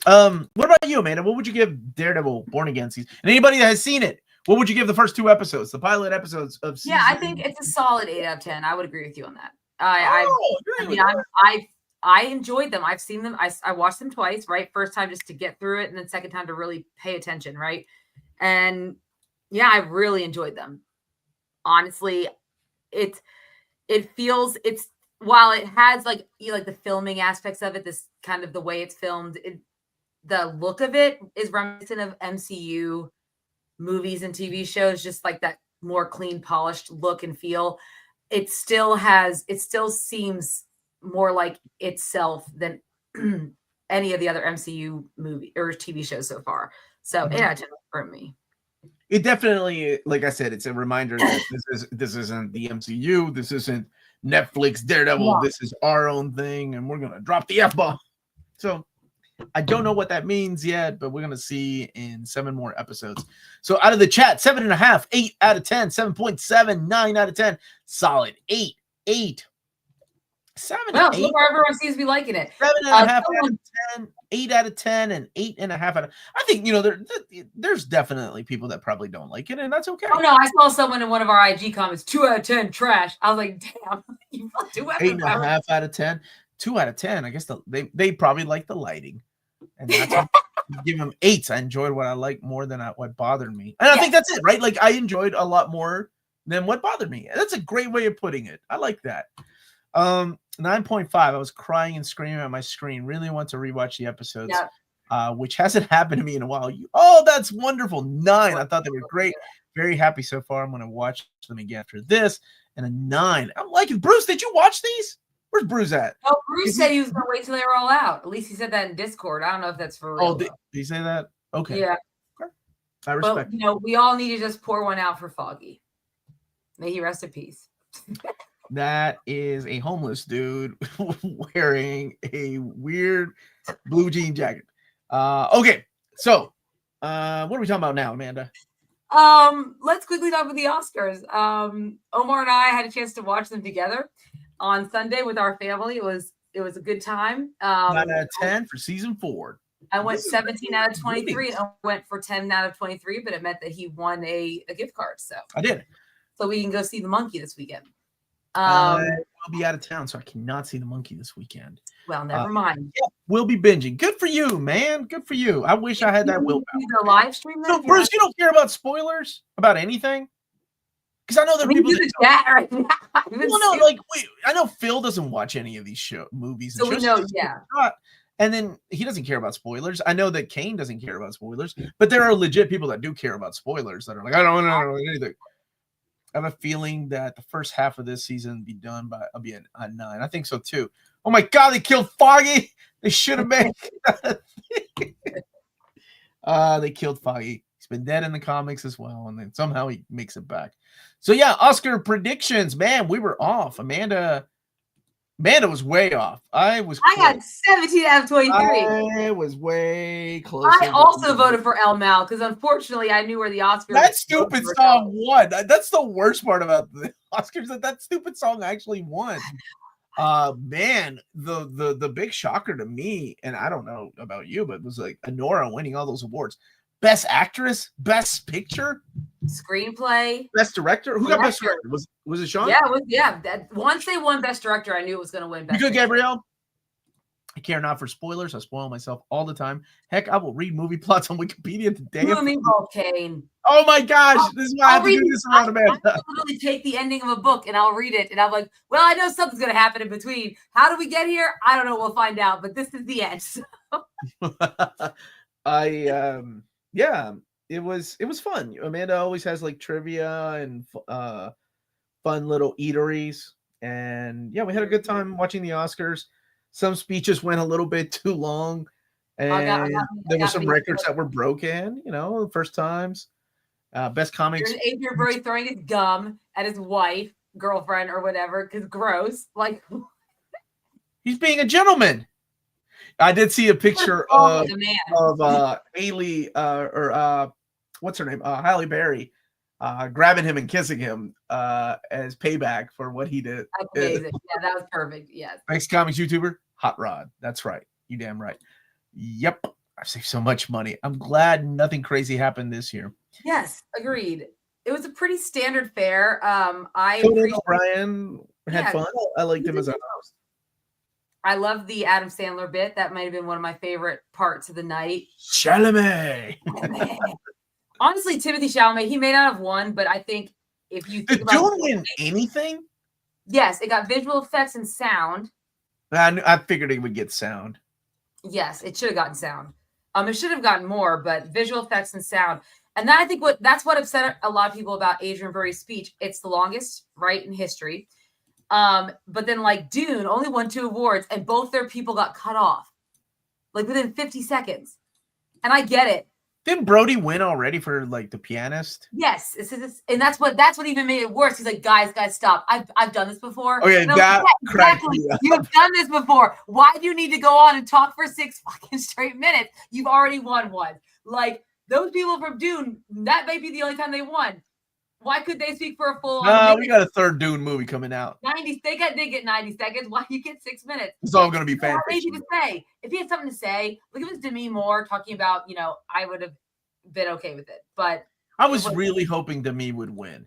What about you, Amanda? What would you give Daredevil Born Again season? And anybody that has seen it, what would you give the first 2 episodes, the pilot episodes of season? Yeah, I think it's a solid 8 out of 10. I would agree with you on that. I enjoyed them. I've seen them. I watched them twice, right? First time just to get through it, and then second time to really pay attention, right? And Yeah, I really enjoyed them. Honestly, it feels while it has like the filming aspects of it, this kind of the way it's filmed, the look of it is reminiscent of MCU movies and TV shows, just like that more clean, polished look and feel. It still seems more like itself than any of the other MCU movie or TV shows so far. So it for me. It definitely, like I said, it's a reminder that this isn't the MCU. This isn't Netflix Daredevil. Yeah. This is our own thing, and we're gonna drop the F-bomb. So I don't know what that means yet, but we're gonna see in 7 more episodes. So out of the chat, 7.5, 8 out of 10, 7.7, 9 out of 10, solid 8, 7. Well, so far everyone seems to be liking it. 7.5 out of 10, 8 out of 10, and 8.5 out of. I think there's definitely people that probably don't like it, and that's okay. Oh no, I saw someone in one of our IG comments, 2 out of 10 trash. I was like, damn, you 8.5 out of 10, 2 out of 10. I guess they probably like the lighting, and that's give them 8s. I enjoyed what I liked more than what bothered me, and I think that's it, right? Like I enjoyed a lot more than what bothered me. That's a great way of putting it. I like that. 9.5. I was crying and screaming at my screen. Really want to rewatch the episodes, which hasn't happened to me in a while. That's wonderful. 9. I thought they were great. Very happy so far. I'm going to watch them again after this. And a 9. I'm liking. Bruce, did you watch these? Where's Bruce at? Oh, Bruce said he was going to wait till they were all out. At least he said that in Discord. I don't know if that's for real. Oh, did he say that? Okay. Yeah. Okay. I respect. But, we all need to just pour one out for Foggy. May he rest in peace. That is a homeless dude wearing a weird blue jean jacket. Okay, so what are we talking about now, Amanda? Let's quickly talk about the Oscars. Omar and I had a chance to watch them together on Sunday with our family. It was a good time. 9 out of 10 for season 4. I went 17 out of 23 and went for 10 out of 23, but it meant that he won a gift card. So I did. So we can go see the monkey this weekend. I'll be out of town, so I cannot see the monkey this weekend. Well, never mind. Yeah, we'll be binging. Good for you, man. Good for you. I wish I had that willpower. The live stream. So, Bruce, you don't care about spoilers about anything? Because I know there are people that right now. Well, no, wait. I know Phil doesn't watch any of these movies. So we know, yeah. And then he doesn't care about spoilers. I know that Kane doesn't care about spoilers, but there are legit people that do care about spoilers that are like, I don't know anything. I have a feeling that the first half of this season will be done by I'll be a 9. I think so too. Oh my God, they killed Foggy. They should have made. They killed Foggy. He's been dead in the comics as well, and then somehow he makes it back. So yeah, Oscar predictions. Man, we were off. Amanda was way off. I got 17 out of 23. I was way close. I also voted for El Mal because unfortunately I knew where the Oscars. That stupid song won. That's the worst part about the Oscars. That stupid song actually won. Man, the big shocker to me, and I don't know about you, but it was like Anora winning all those awards. Best actress, best picture, screenplay, best director. Who got best director? Was it Sean? Yeah, it was. Yeah, once they won best director, I knew it was going to win. You good, Gabrielle? I care not for spoilers. I spoil myself all the time. Heck, I will read movie plots on Wikipedia today. Kane. Oh my gosh, this is why I have to do this around Amanda. I literally take the ending of a book and I'll read it, and I'm like, well, I know something's going to happen in between. How do we get here? I don't know. We'll find out. But this is the end. So. Yeah, it was fun. Amanda always has like trivia and fun little eateries, and yeah, we had a good time watching the Oscars. Some speeches went a little bit too long, and there were some records that were broken. First times. Best comics. There's Adrian Brody throwing his gum at his wife, girlfriend, or whatever, because gross. Like he's being a gentleman. I did see a picture of Haley what's her name? Halle Berry grabbing him and kissing him as payback for what he did. Amazing. Yeah, that was perfect. Yes. Next comics YouTuber, Hot Rod. That's right. You damn right. Yep. I saved so much money. I'm glad nothing crazy happened this year. Yes, agreed. It was a pretty standard fare. Brian had fun. I liked him as a host. I love the Adam Sandler bit. That might have been one of my favorite parts of the night. Chalamet. Honestly, Timothée Chalamet, he may not have won, but I think if you did Dune win anything? Yes, it got visual effects and sound. I figured it would get sound. Yes, it should have gotten sound. It should have gotten more, but visual effects and sound. And that I think that's what upset a lot of people about Adrian Brody's speech. It's the longest, right, in history. But then like Dune only won 2 awards, and both their people got cut off, like within 50 seconds. And I get it. Didn't Brody win already for like The Pianist? Yes, and that's what even made it worse. He's like, guys, stop. I've done this before. Okay, exactly. You've done this before. Why do you need to go on and talk for 6 fucking straight minutes? You've already won one. Like those people from Dune, that may be the only time they won. Why could they speak for a full? No, we got a third Dune movie coming out. 90. They get 90 seconds. Why do you get 6 minutes? It's all going to be fan fiction. To say if he had something to say, like if it was Demi Moore talking about, I would have been okay with it. But I was really hoping Demi would win.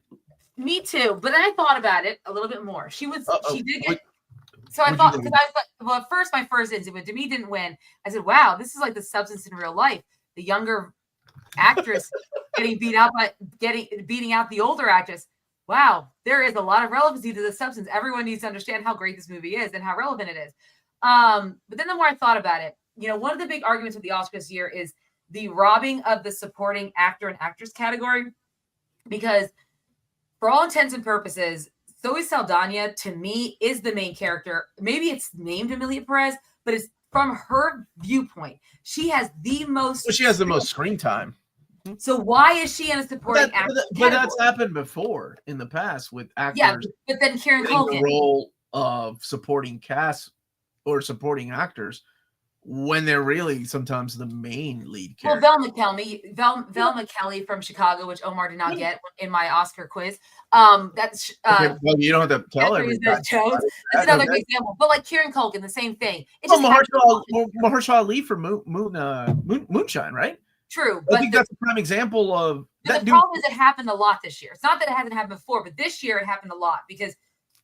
Me too. But then I thought about it a little bit more. She did get. So I thought well, at first my first instinct when Demi didn't win, I said, "Wow, this is like the substance in real life." The younger actress beating out the older actress. Wow, there is a lot of relevancy to the substance. Everyone needs to understand how great this movie is and how relevant it is. But then the more I thought about it, one of the big arguments with the Oscars this year is the robbing of the supporting actor and actress category, because for all intents and purposes, Zoe Saldana to me is the main character. Maybe it's named Emilia Perez, but it's from her viewpoint. She has the most. Well, she has the most screen time. So why is she in a supporting actor? But that's happened before in the past with actors. Yeah, but then Kieran Culkin, the role of supporting cast or supporting actors when they're really sometimes the main lead character. Well, Velma Kelly from Chicago, which Omar did not get in my Oscar quiz. That's well, you don't have to tell everybody. That's another good example. But like Kieran Culkin, the same thing. It's Mahershala Ali for Moonshine, right? True, I think that's a prime example of that. The problem is it happened a lot this year. It's not that it hasn't happened before, but this year it happened a lot because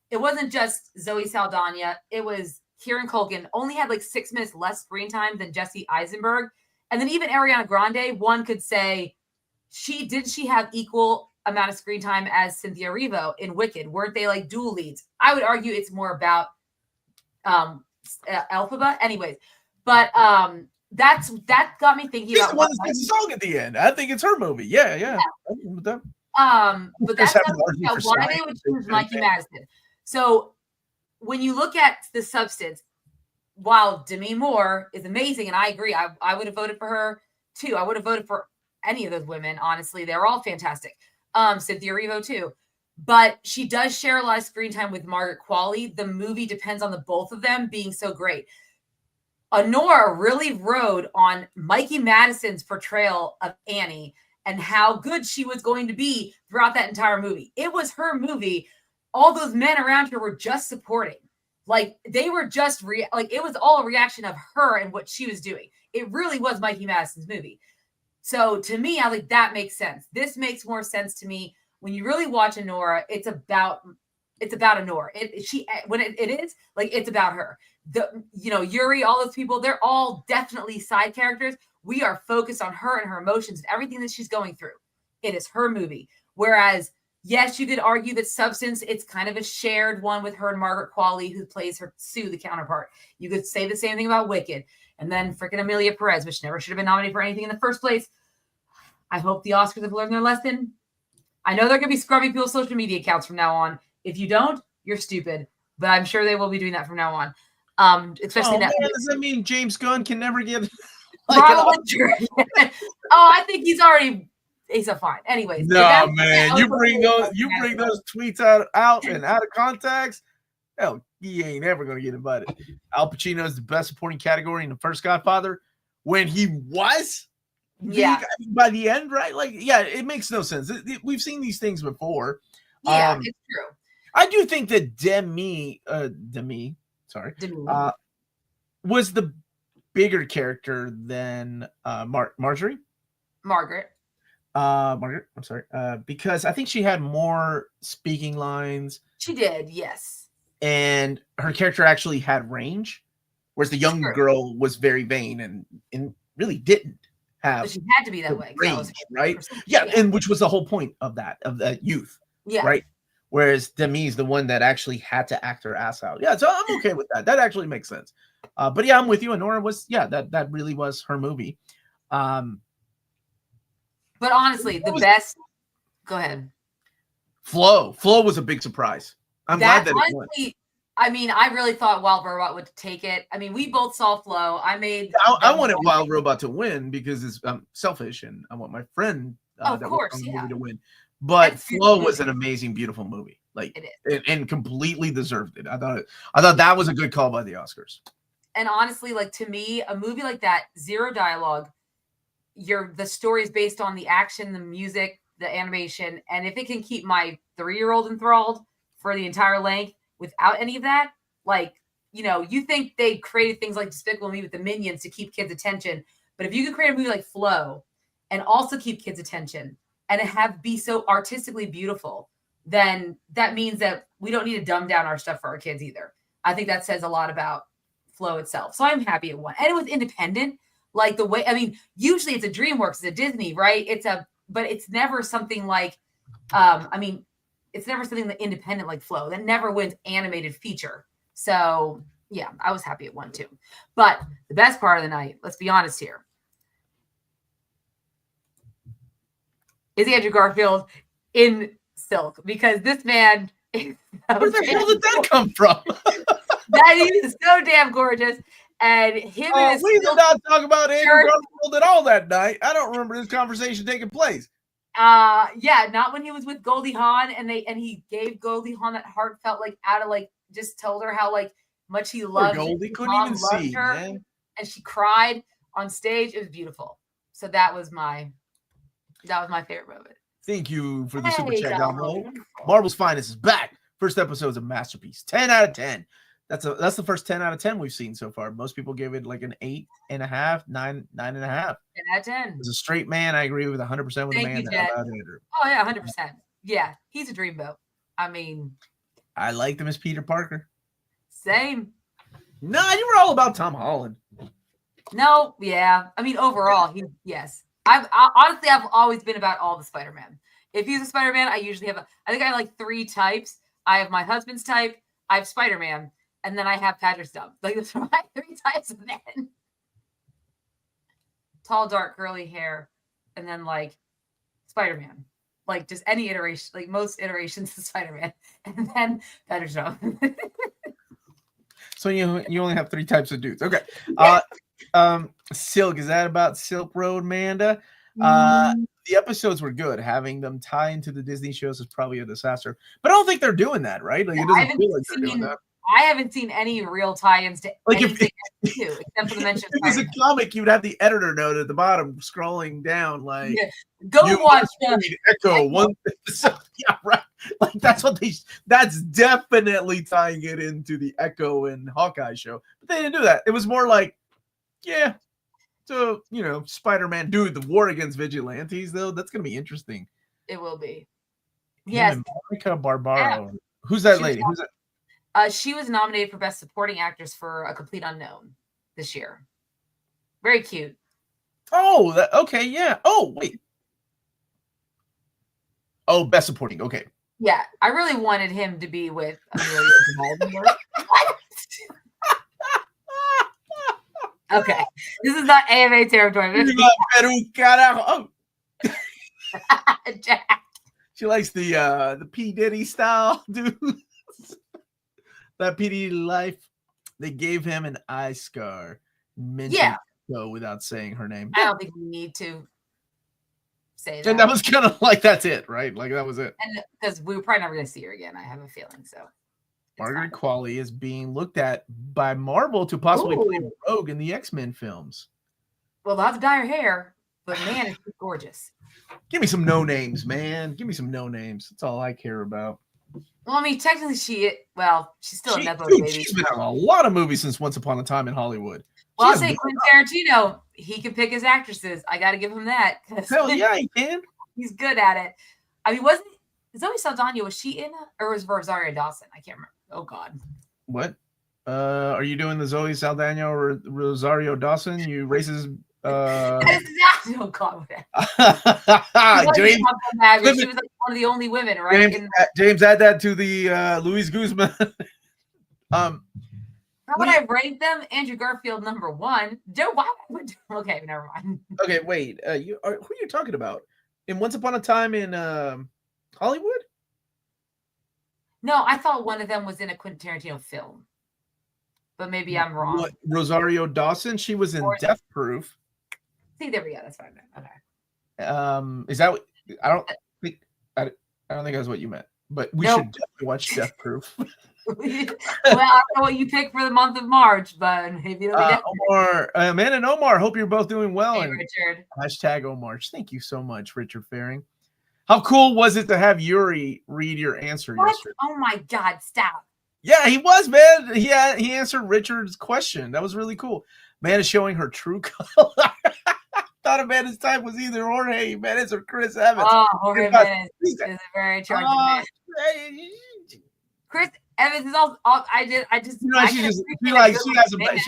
it wasn't just Zoe Saldana. It was Kieran Culkin only had like 6 minutes less screen time than Jesse Eisenberg. And then even Ariana Grande, one could say she have equal amount of screen time as Cynthia Erivo in Wicked. Weren't they like dual leads? I would argue it's more about Elphaba. Anyways, but that got me thinking about the one that sings a song at the end. I think it's her movie. Yeah. But that's why they would choose Mikey Madison. So when you look at the substance, while Demi Moore is amazing, and I agree, I would have voted for her too. I would have voted for any of those women. Honestly, they're all fantastic. Cynthia Erivo too. But she does share a lot of screen time with Margaret Qualley. The movie depends on the both of them being so great. Honora really rode on Mikey Madison's portrayal of Annie and how good she was going to be throughout that entire movie. It was her movie. All those men around her were just supporting. Like they were just it was all a reaction of her and what she was doing. It really was Mikey Madison's movie. So to me, I was like, that makes sense. This makes more sense to me. When you really watch Honora, it's about Honora. It's about her. Yuri, all those people, they're all definitely side characters. We are focused on her and her emotions and everything that she's going through. It is her movie. Whereas, yes, you could argue that Substance, it's kind of a shared one with her and Margaret Qualley, who plays her Sue, the counterpart. You could say the same thing about Wicked. And then freaking Emilia Perez, which never should have been nominated for anything in the first place. I hope the Oscars have learned their lesson. I know they're going to be scrubbing people's social media accounts from now on. If you don't, you're stupid. But I'm sure they will be doing that from now on. Especially does that mean James Gunn can never get I think he's a fine. Anyways. No, man. You bring those tweets out and out of context. Hell, he ain't ever gonna get invited. Al Pacino is the best supporting category in the first Godfather when he was. Yeah. By the end, right? It makes no sense. We've seen these things before. Yeah, it's true. I do think that Demi was the bigger character than Margaret. I'm sorry. Because I think she had more speaking lines. She did, yes. And her character actually had range, whereas the young girl was very vain and really didn't have. But she had to be that way. Range, right? Yeah, and which was the whole point of that youth. Yeah. Right. Whereas Demi's the one that actually had to act her ass out. Yeah, so I'm okay with that. That actually makes sense. But yeah, I'm with you. And Nora was, that really was her movie. But honestly, the best. Go ahead. Flo was a big surprise. I'm glad that honestly, it won. I mean, I really thought Wild Robot would take it. I mean, we both saw Flo. I wanted Wild Robot to win because it's selfish, and I want my friend movie to win. But Flo was an amazing, beautiful movie. Like, and completely deserved it. I thought that was a good call by the Oscars. And honestly, like, to me, a movie like that, zero dialogue. The story is based on the action, the music, the animation, and if it can keep my 3-year-old enthralled for the entire length without any of that, like, you think they created things like Despicable Me with the Minions to keep kids' attention, but if you could create a movie like Flo and also keep kids' attention and be so artistically beautiful, then that means that we don't need to dumb down our stuff for our kids either. I think that says a lot about Flo itself. So I'm happy it won. And it was independent. Like the way, I mean, usually it's a DreamWorks, it's a Disney, right? But it's never something like, it's never something that independent like Flo. That never wins animated feature. So yeah, I was happy it won too. But the best part of the night, let's be honest here, is Andrew Garfield in Silk, because this man is where the hell did that come from? That is so damn gorgeous. And him and we did not talk about Andrew Garfield at all that night. I don't remember this conversation taking place. Yeah, not when he was with Goldie Hawn and he gave Goldie Hawn that heartfelt, like, out of, like, just told her how, like, much he loved her. Goldie couldn't even see her, man. And she cried on stage. It was beautiful. So that was my favorite moment. Thank you for the super chat down below. Marvel's Finest is back. First episode's a masterpiece. 10 out of 10. That's the first 10 out of 10 we've seen so far. Most people give it like an 8.5, 9.5. 10 out of 10. As a straight man, I agree with 100% with the man. Oh yeah, 100%. Yeah, he's a dreamboat. I mean, I liked him as Peter Parker. Same. No, you were all about Tom Holland. No, yeah. I mean, overall, yes. I've always been about all the Spider-Man. If he's a Spider-Man, I usually have I think I have like 3 types. I have my husband's type, I have Spider-Man, and then I have Patrick Stubbs. Like, those are my 3 types of men. Tall, dark, curly hair, and then like Spider-Man. Like just any iteration, like most iterations of Spider-Man, and then Patrick Stubbs. So you only have 3 types of dudes. Okay. Silk, is that about Silk Road, Manda? The episodes were good. Having them tie into the Disney shows is probably a disaster. But I don't think they're doing that, right? Like, it doesn't feel like they're doing that. I haven't seen any real tie-ins to anything except for the mention. If it was a comic, you'd have the editor note at the bottom scrolling down, like, go watch Echo one. Yeah, right. Like that's definitely tying it into the Echo and Hawkeye show. But they didn't do that. It was more like, yeah. So, Spider-Man, dude, the war against vigilantes, though, that's going to be interesting. It will be. Yes. Monica Barbaro. Yeah. Who's that lady? Who's that? She was nominated for Best Supporting Actress for A Complete Unknown this year. Very cute. Oh, okay, yeah. Oh, wait. Oh, Best Supporting. Okay. Yeah, I really wanted him to be with Amelia Jamal. Okay, this is not AMA territory. Oh. She likes the P. Diddy style, dude. That P. Diddy life. They gave him an eye scar. Go without saying her name. I don't think we need to say that. And that was kind of like, that's it, right? Like, that was it. And because we were probably never going to see her again, I have a feeling. So Margaret Qualley is being looked at by Marvel to possibly play Rogue in the X-Men films. Well, they'll have to dye her hair, but man, it's gorgeous. Give me some no names, man. Give me some no names. That's all I care about. Well, I mean, technically she's still a Nepo baby. She's been in a lot of movies since Once Upon a Time in Hollywood. Well, I'll say Quentin Tarantino, he can pick his actresses. I got to give him that. Hell yeah, he can. He's good at it. I mean, wasn't Zoe Saldana, was she in it? Or was Rosario Dawson? I can't remember. Oh, God. What? Are you doing the Zoe Saldana or Rosario Dawson? You racist... That is not Oh God, James, she was like one of the only women, right? James, add that to the Luis Guzman. How would I rank them? Andrew Garfield #1. Joe, why would? Okay, never mind. Okay, wait. Who are you talking about? In Once Upon a Time in Hollywood? No, I thought one of them was in a Quentin Tarantino film, but maybe I'm wrong. What, Rosario Dawson? She was in Death Proof. See, there we go. That's fine. Okay. Is that? I don't think that's what you meant. But we should definitely watch Death Proof. Well, I don't know what you picked for the month of March, but maybe it'll be Omar, Amanda and Omar, hope you're both doing well. Hey, and Richard. Hashtag Omar. Thank you so much, Richard Faring. How cool was it to have Yuri read your answer yesterday? Oh my God, stop. Yeah, he was, man. He answered Richard's question. That was really cool. Man is showing her true color. Thought Amanda's type was either Jorge Jimenez or Chris Evans. Oh, Jorge Jimenez is a very attractive man. Chris Evans is all she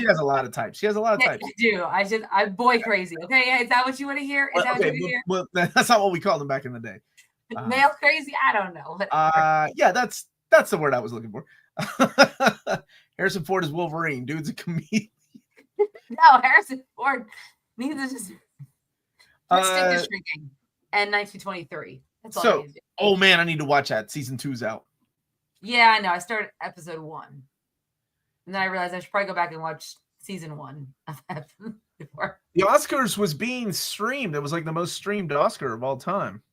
has a lot of types. She has a lot of types. I do. I'm boy crazy. Okay, is that what you want to hear? What you want to hear? Well, that's not what we called them back in the day. Male crazy? I don't know. Yeah, that's the word I was looking for. Harrison Ford is Wolverine. Dude's a comedian. No, Harrison Ford means it's just stick to shrinking. And 1923. That's all I need to do. Oh man, I need to watch that. Season 2's out. Yeah, I know. I started episode 1. And then I realized I should probably go back and watch season 1 of that before. The Oscars was being streamed. It was like the most streamed Oscar of all time.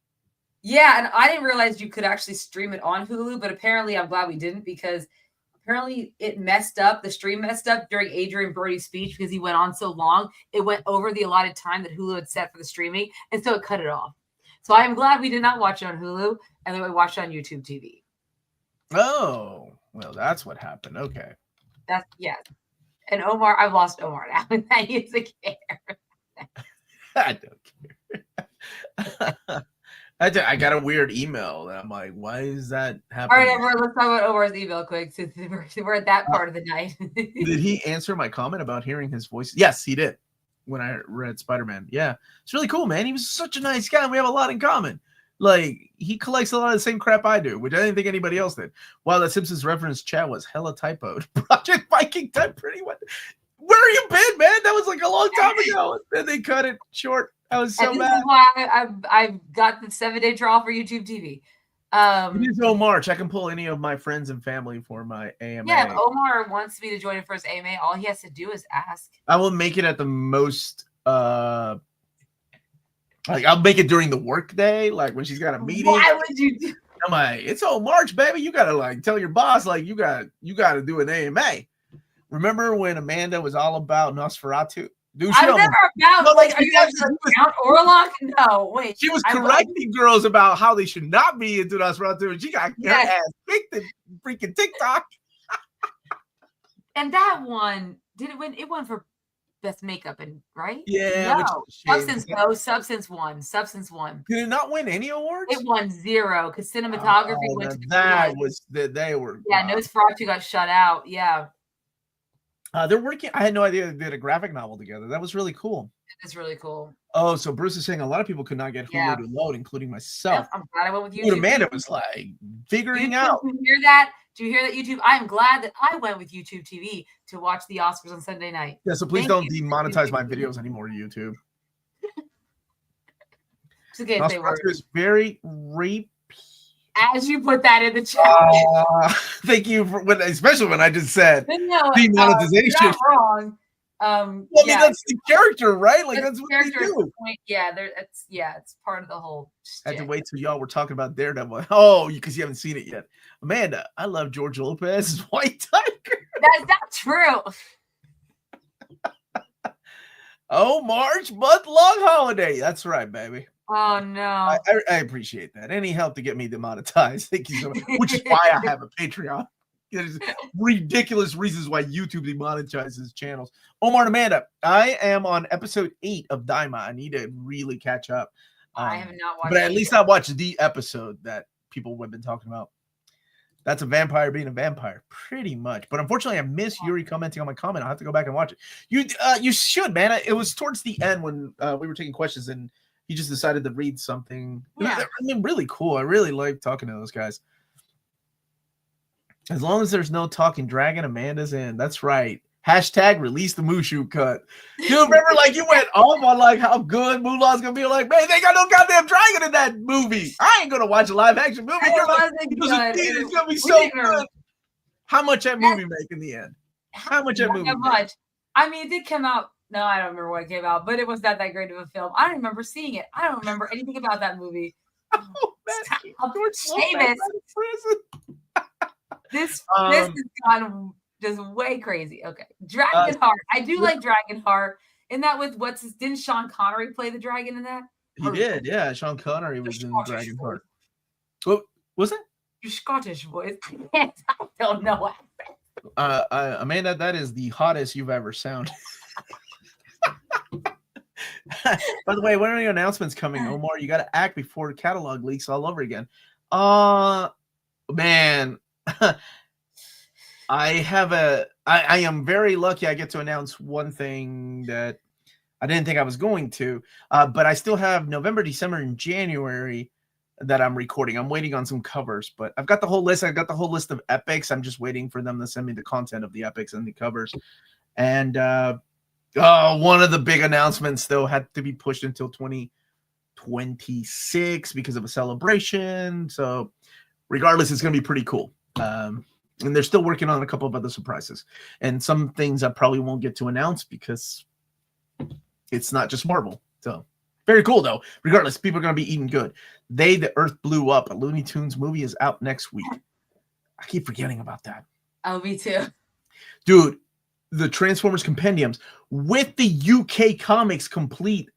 Yeah, and I didn't realize you could actually stream it on Hulu, but apparently I'm glad we didn't because apparently it messed up. The stream messed up during Adrian Brody's speech because he went on so long. It went over the allotted time that Hulu had set for the streaming, and so it cut it off. So I am glad we did not watch it on Hulu, and then we watched it on YouTube TV. Oh, well, that's what happened. Okay. Yeah. And Omar, I've lost Omar now, and that is a care. I don't care. I got a weird email that I'm like, why is that happening? All right, everyone, let's talk about Omar's email quick since we're at that part of the night. Did he answer my comment about hearing his voice? Yes, he did. When I read Spider-Man. Yeah. It's really cool, man. He was such a nice guy. And we have a lot in common. Like, he collects a lot of the same crap I do, which I didn't think anybody else did. Wow, that Simpsons reference chat was hella typoed. Project Viking type pretty much. Where you been, man? That was like a long time ago. Then they cut it short. I was so mad. This is why I've got the 7-day trial for YouTube TV. It is March. I can pull any of my friends and family for my AMA. Yeah, if Omar wants me to join him for his AMA, all he has to do is ask. I will make it at the most like I'll make it during the work day, like when she's got a meeting. Why would you do? I'm like, it's March, baby. You gotta like tell your boss, like you gotta do an AMA. Remember when Amanda was all about Nosferatu? Dude, I was never about like are you guys Count Orlok? No, wait. She was correcting girls about how they should not be into Nosferatu, and she got her ass kicked in freaking TikTok. And that one did it win? It won for best makeup, and right? Yeah. No. Substance won. Did it not win any awards? It won 0 because cinematography went to that was that they were. Yeah, Nosferatu got shut out. Yeah. They're working. I had no idea they did a graphic novel together. That was really cool. It's really cool. Oh, so Bruce is saying a lot of people could not get Hulu to load, including myself. I'm glad I went with YouTube. Dude, Amanda was like figuring out. Do you hear that? Do you hear that, YouTube? I am glad that I went with YouTube TV to watch the Oscars on Sunday night. Yeah, so please don't demonetize my videos anymore, YouTube. It's okay if they were. Is very rape. As you put that in the chat. Thank you for especially when I just said demonetization. You're not wrong. I mean, that's the character, right? Like that's what they do. Yeah, it's part of the whole. I had to wait till y'all were talking about Daredevil. Oh, because you haven't seen it yet. Amanda, I love George Lopez's White Tiger. That's not true. March month-long holiday. That's right, baby. Oh no! I appreciate that. Any help to get me demonetized? Thank you so much. Which is why I have a Patreon. There's ridiculous reasons why YouTube demonetizes channels. Omar and Amanda, I am on episode 8 of Daima. I need to really catch up. I have not watched, but at least I watched the episode that people have been talking about. That's a vampire being a vampire, pretty much. But unfortunately, I missed Yuri commenting on my comment. I'll have to go back and watch it. You should, man. It was towards the end when we were taking questions, and he just decided to read something. Yeah. I mean, really cool. I really like talking to those guys. As long as there's no talking dragon, Amanda's in. That's right. Hashtag release the Mushu cut. Dude, remember, like, you went off on, like, how good Mulan's going to be. Like, man, they got no goddamn dragon in that movie. I ain't going to watch a live-action movie. It wasn't good. It's going to be so good. How much that movie make in the end? How much that movie make? Much. I mean, it did come out. No, I don't remember when it came out, but it was not that great of a film. I don't remember seeing it. I don't remember anything about that movie. Oh, Seamus. This has gone just way crazy. Okay. Dragonheart. I do like Dragonheart. Isn't that with didn't Sean Connery play the dragon in that? He did, yeah. Sean Connery was in Dragonheart. What was it? Your Scottish voice. I don't know. Amanda, that is the hottest you've ever sounded. By the way, when are your announcements coming, Omar? You got to act before the catalog leaks all over again. Man. I am very lucky I get to announce one thing that I didn't think I was going to, but I still have November, December, and January that I'm recording. I'm waiting on some covers, but I've got the whole list. I've got the whole list of epics. I'm just waiting for them to send me the content of the epics and the covers. And one of the big announcements, though, had to be pushed until 2026 because of a celebration. So regardless, it's going to be pretty cool. And they're still working on a couple of other surprises and some things I probably won't get to announce because it's not just Marvel. So very cool, though. Regardless, people are going to be eating good. The Earth Blew Up, a Looney Tunes movie, is out next week. I keep forgetting about that. Oh, me too. Dude, the Transformers Compendiums with the UK comics complete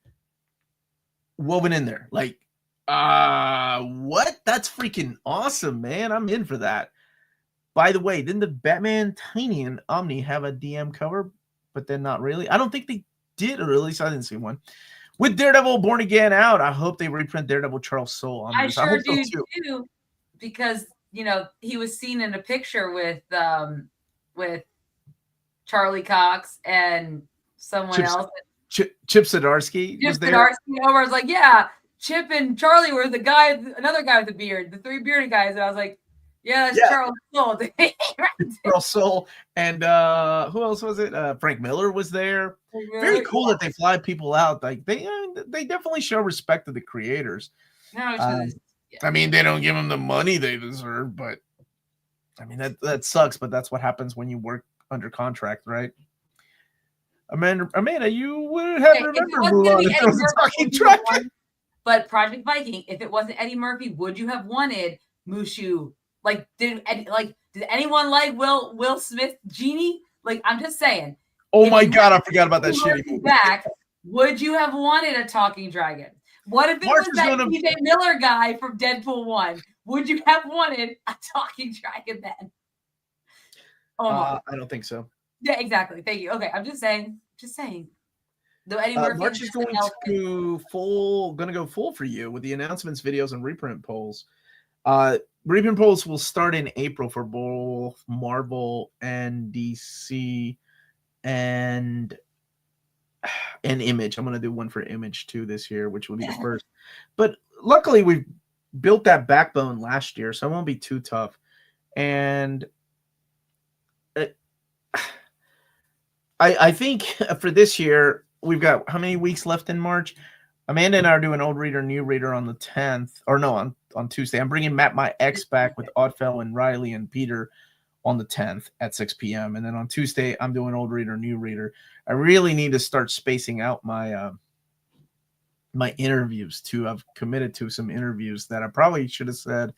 woven in there. Like, what? That's freaking awesome, man. I'm in for that. By the way, didn't the Batman Tiny and Omni have a DM cover? But then not really. I don't think they did, or at least I didn't see one. With Daredevil Born Again out, I hope they reprint Daredevil Charles Soule. I sure do too, because he was seen in a picture with Charlie Cox and someone else. Chip Zdarsky. Chip Zdarsky. Over, I was like, yeah, Chip and Charlie were another guy with a beard, the three bearded guys, and I was like, yeah, that's Charles Soule. Charles Soule. And who else was it? Frank Miller was there. Very cool that they fly people out. Like they definitely show respect to the creators. No, I mean, they don't give them the money they deserve, but I mean that sucks. But that's what happens when you work under contract, right? Amanda, you would have remembered Mulan if there was a talking dragon. But Project Viking, if it wasn't Eddie Murphy, would you have wanted Mushu? Like, did anyone like Will Smith Genie? Like, I'm just saying. Oh my God, I forgot about that shitty back. Would you have wanted a talking dragon? What if it was that TJ Miller guy from Deadpool 1? Would you have wanted a talking dragon then? I don't think so. Yeah, exactly. Thank you. Okay, I'm just saying. Though Eddie Murphy March is going to go full for you with the announcements, videos, and reprint polls. Reprint polls will start in April for both Marvel and DC and Image. I'm going to do one for Image too this year, which will be the first. But luckily, we built that backbone last year, so it won't be too tough. And I think for this year, we've got how many weeks left in March? Amanda and I are doing Old Reader, New Reader on the 10th. Or no, on Tuesday. I'm bringing Matt, my ex, back with Oddfell and Riley and Peter on the 10th at 6 p.m. And then on Tuesday, I'm doing Old Reader, New Reader. I really need to start spacing out my my interviews too. I've committed to some interviews that I probably should have said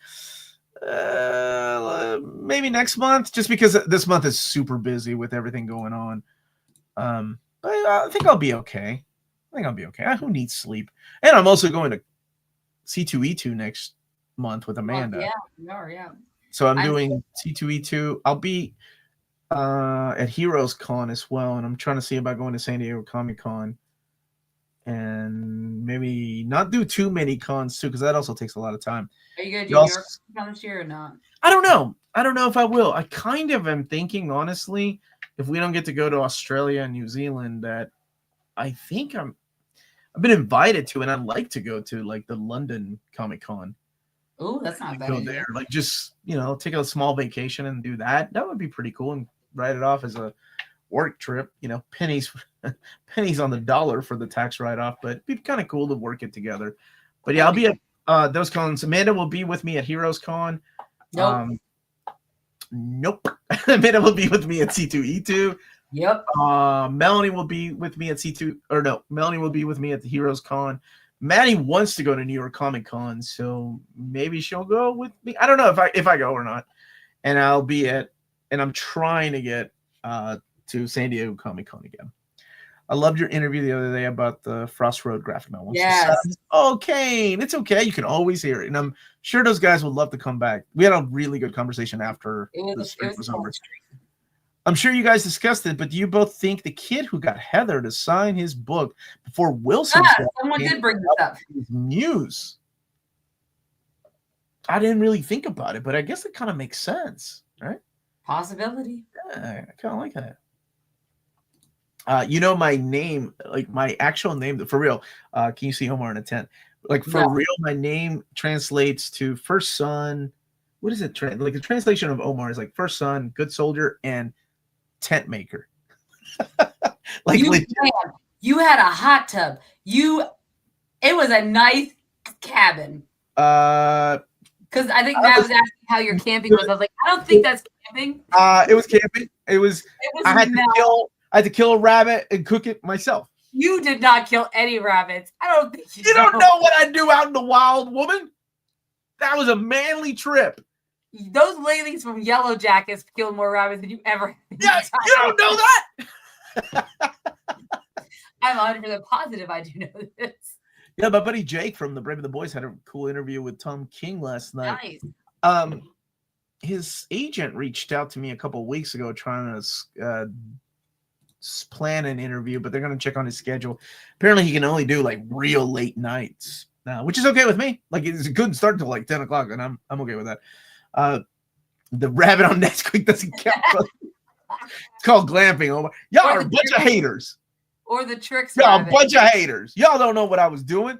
maybe next month, just because this month is super busy with everything going on. But I think I'll be okay. Who needs sleep? And I'm also going to C2E2 next month with Amanda. Yeah. So I'm doing C2E2. I'll be at Heroes Con as well, and I'm trying to see about going to San Diego Comic Con and maybe not do too many cons too, because that also takes a lot of time. Are you going to do New York Con this year or not? I don't know. I don't know if I will. I kind of am thinking, honestly, if we don't get to go to Australia and New Zealand, that I think I've been invited to, and I'd like to go to like the London Comic Con. Oh, that's not bad. Go there, like just take a small vacation and do that. That would be pretty cool, and write it off as a work trip. Pennies on the dollar for the tax write-off, but it'd be kind of cool to work it together. But yeah, I'll be at those cons. Amanda will be with me at Heroes Con. Nope. Amanda will be with me at C2E2. Yep. Melanie will be with me at C2, or no, Melanie will be with me at the Heroes Con. Maddie wants to go to New York Comic Con, so maybe she'll go with me. I don't know if I go or not. And I'm trying to get to San Diego Comic Con again. I loved your interview the other day about the Frost Road graphic novel. Yes. Okay, it's okay. You can always hear it, and I'm sure those guys would love to come back. We had a really good conversation after the streak was over. I'm sure you guys discussed it, but do you both think the kid who got Heather to sign his book before Wilson? Someone did bring this up. News. I didn't really think about it, but I guess it kind of makes sense, right? Possibility. Yeah, I kind of like that. My name, like my actual name, for real. Can you see Omar in a tent? Like for real, my name translates to first son. What is it? Like the translation of Omar is like first son, good soldier, and tent maker. Like you had a hot tub. It was a nice cabin. Because I think Matt was asking how your camping was. I was like, I don't think that's camping. It was camping. It was I had to kill a rabbit and cook it myself. You did not kill any rabbits. I don't think you don't know what I do out in the wild, woman. That was a manly trip. Those ladies from Yellow Jackets killed more rabbits than you ever had. Yeah, you don't know that. I'm 100% positive I do know this. Yeah, my buddy Jake from the Brave of the Boys had a cool interview with Tom King last night. Nice. His agent reached out to me a couple of weeks ago trying to plan an interview, but they're going to check on his schedule. Apparently, he can only do like real late nights now, which is okay with me. Like it couldn't start until like 10 o'clock, and I'm okay with that. The rabbit on Nesquik doesn't count. It's called glamping. Y'all are a bunch of haters. Or the tricks. Y'all a bunch of haters. Y'all don't know what I was doing.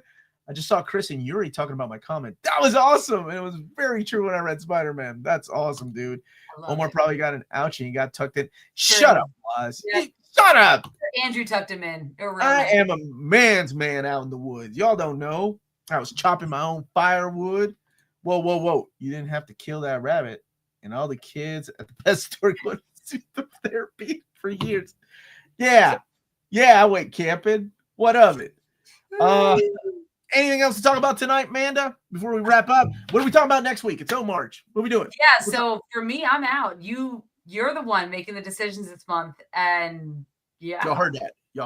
I just saw Chris and Yuri talking about my comment. That was awesome. And it was very true when I read Spider-Man. That's awesome, dude. Omar probably got an ouchie. He got tucked in. Shut up, Oz. Yeah. Shut up. Andrew tucked him in. I am a man's man out in the woods. Y'all don't know. I was chopping my own firewood. Whoa. You didn't have to kill that rabbit. And all the kids at the pet store going to the therapy for years. Yeah, I went camping. What of it? Anything else to talk about tonight, Amanda, before we wrap up? What are we talking about next week? It's March. What are we doing? Yeah, so for me, I'm out. You're the one making the decisions this month. And yeah. Y'all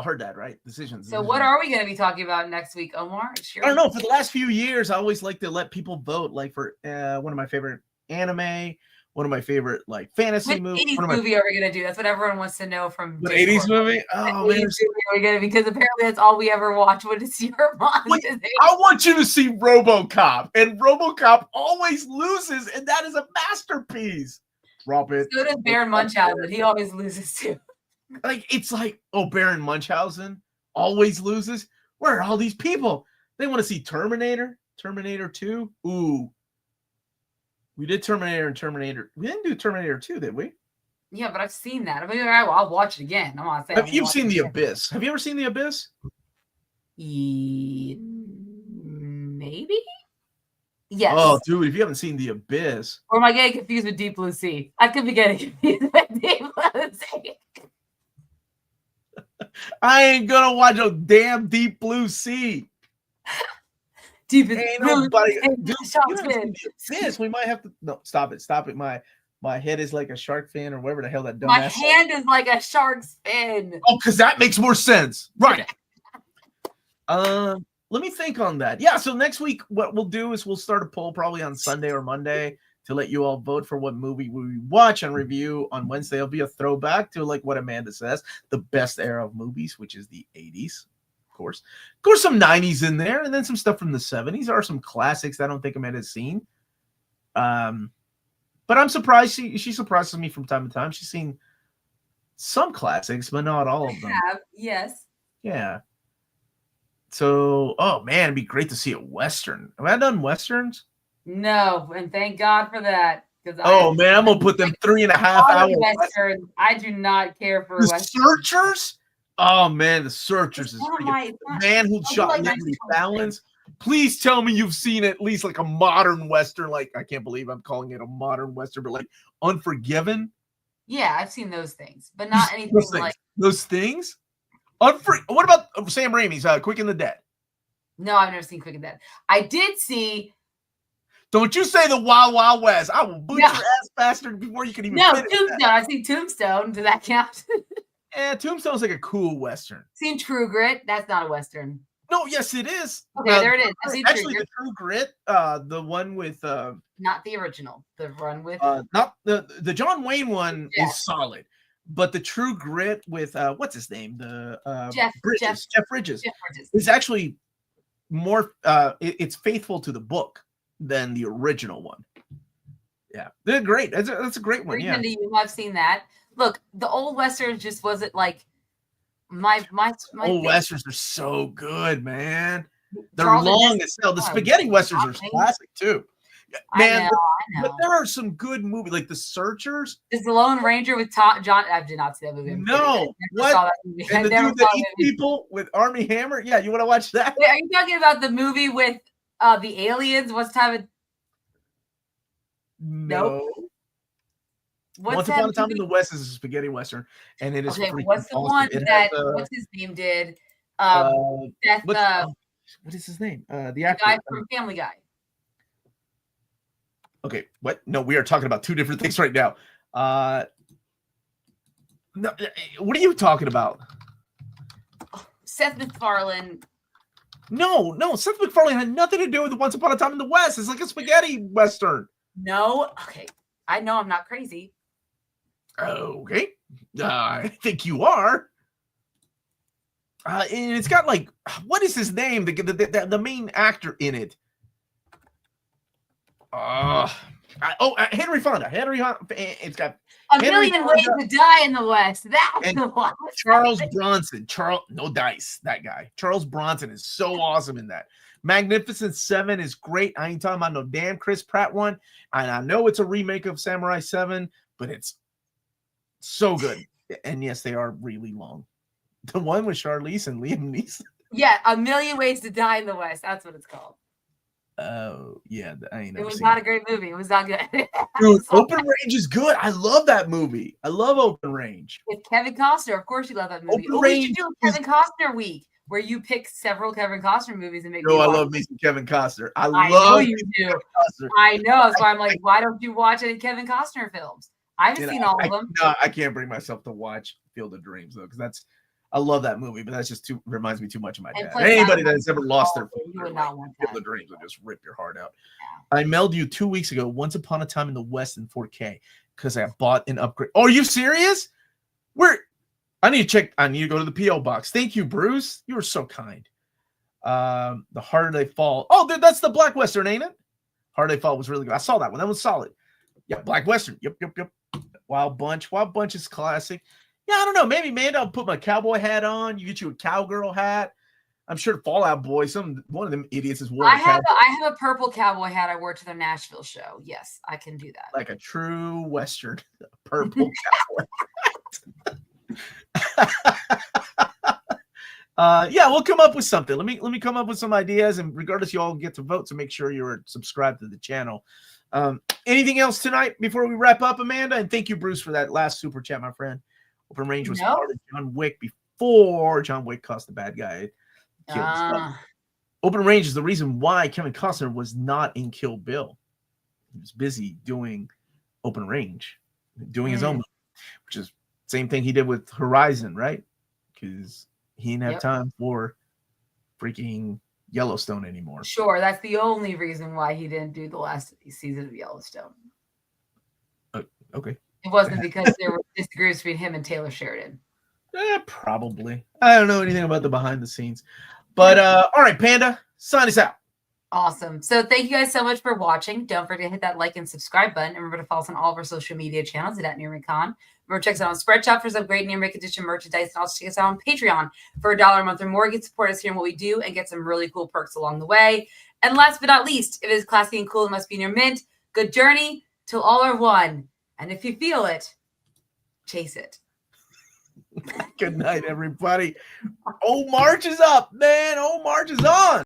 heard that, right? Decisions. So what are we going to be talking about next week, Omar? I don't know. For the last few years, I always like to let people vote, like for one of my favorite anime, one of my favorite like fantasy movies. What 80s movie are we going to do? That's what everyone wants to know from the 80s movie. Oh, man. 80s movie are we going to, because apparently that's all we ever watch. What is your month? I want you to see RoboCop, and RoboCop always loses, and that is a masterpiece. Drop it. So does Baron Munchausen. He always loses too. It's like, Baron Munchausen always loses. Where are all these people? They want to see Terminator 2. Ooh. We did Terminator and Terminator. We didn't do Terminator 2, did we? Yeah, but I've seen that. I mean, I'll watch it again. I'm not saying. Have you seen The Abyss? Have you ever seen The Abyss? Maybe. Yes. Oh, dude, if you haven't seen The Abyss. Or am I getting confused with Deep Blue Sea? I could be getting confused with Deep Blue Sea. I ain't gonna watch a damn Deep Blue Sea. Deep ain't nobody. Dude, we might have to. No, stop it. My head is like a shark fin, or whatever the hell that dumbass. My hand is like a shark's fin. Oh, because that makes more sense, right? Let me think on that. Yeah. So next week, what we'll do is we'll start a poll probably on Sunday or Monday to let you all vote for what movie we watch and review. On Wednesday, it'll be a throwback to like what Amanda says, the best era of movies, which is the 80s. Of course, some 90s in there, and then some stuff from the 70s. There are some classics that I don't think Amanda's seen. But I'm surprised she surprises me from time to time. She's seen some classics, but not all of them. Yes. Yeah. So, oh man, it'd be great to see a Western. Have I done Westerns? No, and thank God for that. Oh man, I'm gonna put them 3.5 hours. Western. I do not care for the Western. Searchers. Oh man, the Searchers is freaking man who shot Liberty Valance. Please tell me you've seen at least like a modern Western. Like, I can't believe I'm calling it a modern Western, but like Unforgiven. Yeah, I've seen those things, but not anything like those things. What about Sam Raimi's Quick and the Dead? No, I've never seen Quick and Dead. I did see. Don't you say the Wild Wild West. I will boot your ass bastard before you can even finish Tombstone. That. I've seen Tombstone. Does that count? Yeah, Tombstone's like a cool Western. Seen True Grit. That's not a Western. No, yes, it is. Okay, there it is. Actually, the True Grit, the one with not the original, the one with not the John Wayne one is solid, but the True Grit with what's his name, the Jeff Bridges is actually more it's faithful to the book than the original one. Yeah, they're great. That's a great one. Yeah, I've seen that. Look, the old Westerns just wasn't like. My old Westerns are so good, man. They're long as hell. The spaghetti Westerns are classic too. Man, I know. But there are some good movies like The Searchers. Is The Lone Ranger with John? I did not see that movie. No, what? Saw that movie. And the dude that eats people with Armie Hammer. Yeah, you want to watch that? Wait, are you talking about the movie with the aliens? What's time of? No. Nope. Once Upon a Time in the West is a spaghetti Western, and it is. Okay, what's the one that what's his name did? Death. What is his name? The actor. Guy from Family Guy. Okay, what? No, we are talking about two different things right now. No, what are you talking about? Seth MacFarlane. No, Seth MacFarlane had nothing to do with Once Upon a Time in the West. It's like a spaghetti Western. No, okay, I know I'm not crazy. Okay, I think you are. And it's got like, what is his name? The main actor in it. Henry Fonda. It's got A Million Ways to Die in the West. That's the one. Charles Bronson. No dice. That guy. Charles Bronson is so awesome in that. Magnificent Seven is great. I ain't talking about no damn Chris Pratt one. And I know it's a remake of Samurai 7, but it's so good. And yes, they are really long. The one with Charlize and Liam Neeson. Yeah, A Million Ways to Die in the West. That's what it's called. Oh, yeah. It was not a great movie. It was not good. Dude, Open Range is good. I love that movie. I love Open Range. With Kevin Costner. Of course you love that movie. We should do a Kevin Costner week where you pick several Kevin Costner movies and make I love me some Kevin Costner. I know you do. I know. So I'm like, why don't you watch any Kevin Costner films? I haven't seen all of them. No, I can't bring myself to watch Field of Dreams though, because I love that movie, but that's just reminds me too much of my dad. Anybody that's ever lost their Field of Dreams will just rip your heart out. Yeah. I mailed you 2 weeks ago Once Upon a Time in the West in 4K because I bought an upgrade. Oh, are you serious? I need to go to the P.O. box. Thank you, Bruce. You were so kind. The Harder They Fall. Oh, dude, that's the Black Western, ain't it? Harder They Fall was really good. I saw that one. That was solid. Yeah, Black Western. Yep. Wild Bunch. Wild Bunch is classic. Yeah, I don't know. Maybe, man, I'll put my cowboy hat on. You get you a cowgirl hat. I'm sure Fallout Boy, one of them idiots is wearing. I have a purple cowboy hat I wore to their Nashville show. Yes, I can do that. Like a true Western, purple cowboy. Yeah, we'll come up with something. Let me come up with some ideas, and regardless, you all get to vote. So make sure you're subscribed to the channel. Anything else tonight before we wrap up, Amanda? And thank you, Bruce, for that last super chat, my friend. Open Range was part of John Wick before John Wick cost the bad guy. Open Range is the reason why Kevin Costner was not in Kill Bill. He was busy doing Open Range, doing his own movie, which is the same thing he did with Horizon, right? Because he didn't have time for freaking Yellowstone anymore. Sure, that's the only reason why he didn't do the last season of Yellowstone. Okay. It wasn't because there were disagreements between him and Taylor Sheridan. Probably. I don't know anything about the behind the scenes. But all right, Panda, sign us out. Awesome. So thank you guys so much for watching. Don't forget to hit that like and subscribe button. And remember to follow us on all of our social media channels at nearmintcon. Remember, check us out on Spreadshop for some great Near Mint Edition merchandise. And also check us out on Patreon for $1 a month or more. Get support us here in what we do and get some really cool perks along the way. And last but not least, if it is classy and cool, it must be Near Mint. Good journey till all are one. And if you feel it, chase it. Good night, everybody. Oh, March is up, man. Oh, March is on.